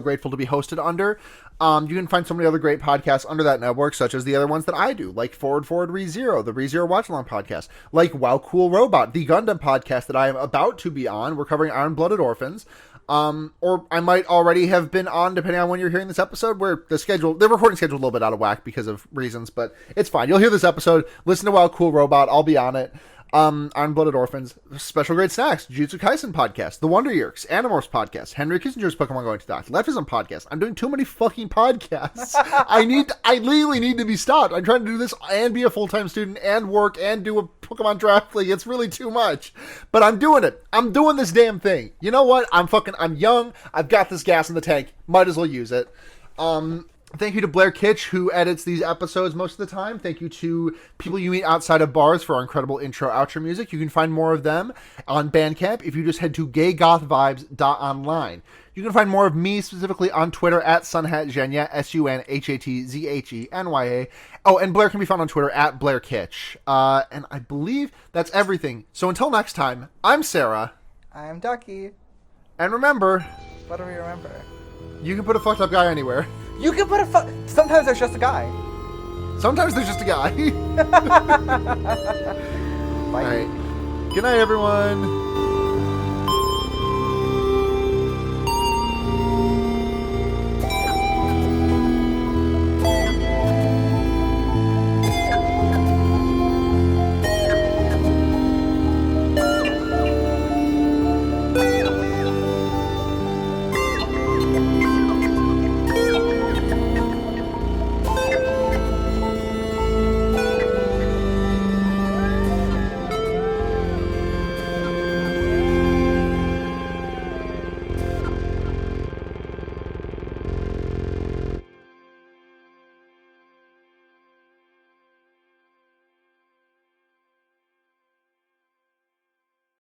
grateful to be hosted under. You can find so many other great podcasts under that network, such as the other ones that I do, like Forward ReZero, the ReZero Watch Along podcast, like Wow Cool Robot, the Gundam podcast that I am about to be on. We're covering Iron-Blooded Orphans. Or I might already have been on, depending on when you're hearing this episode, where the recording schedule is a little bit out of whack because of reasons, but it's fine. You'll hear this episode, listen to Wow Cool Robot, I'll be on it. Iron-Blooded Orphans, Special Grade Snacks, Jujutsu Kaisen podcast, The Wonder Years, Animorphs podcast, Henry Kissinger's Pokemon Going to Doc, Leftism podcast. I'm doing too many fucking podcasts. I legally need to be stopped. I'm trying to do this and be a full-time student and work and do a Pokemon draft league. It's really too much. But I'm doing it. I'm doing this damn thing. You know what? I'm young. I've got this gas in the tank. Might as well use it. Thank you to Blair Kitch, who edits these episodes most of the time. Thank you to people you meet outside of bars for our incredible intro-outro music. You can find more of them on Bandcamp if you just head to gaygothvibes.online. You can find more of me specifically on Twitter at sunhatzhenya, SUNHATZHENYA. Oh, and Blair can be found on Twitter at Blair Kitch. And I believe that's everything. So until next time, I'm Sarah. I'm Ducky. And remember... What do we remember? You can put a fucked up guy anywhere. You can put sometimes there's just a guy. Sometimes there's just a guy. Bye. All right. Good night, everyone.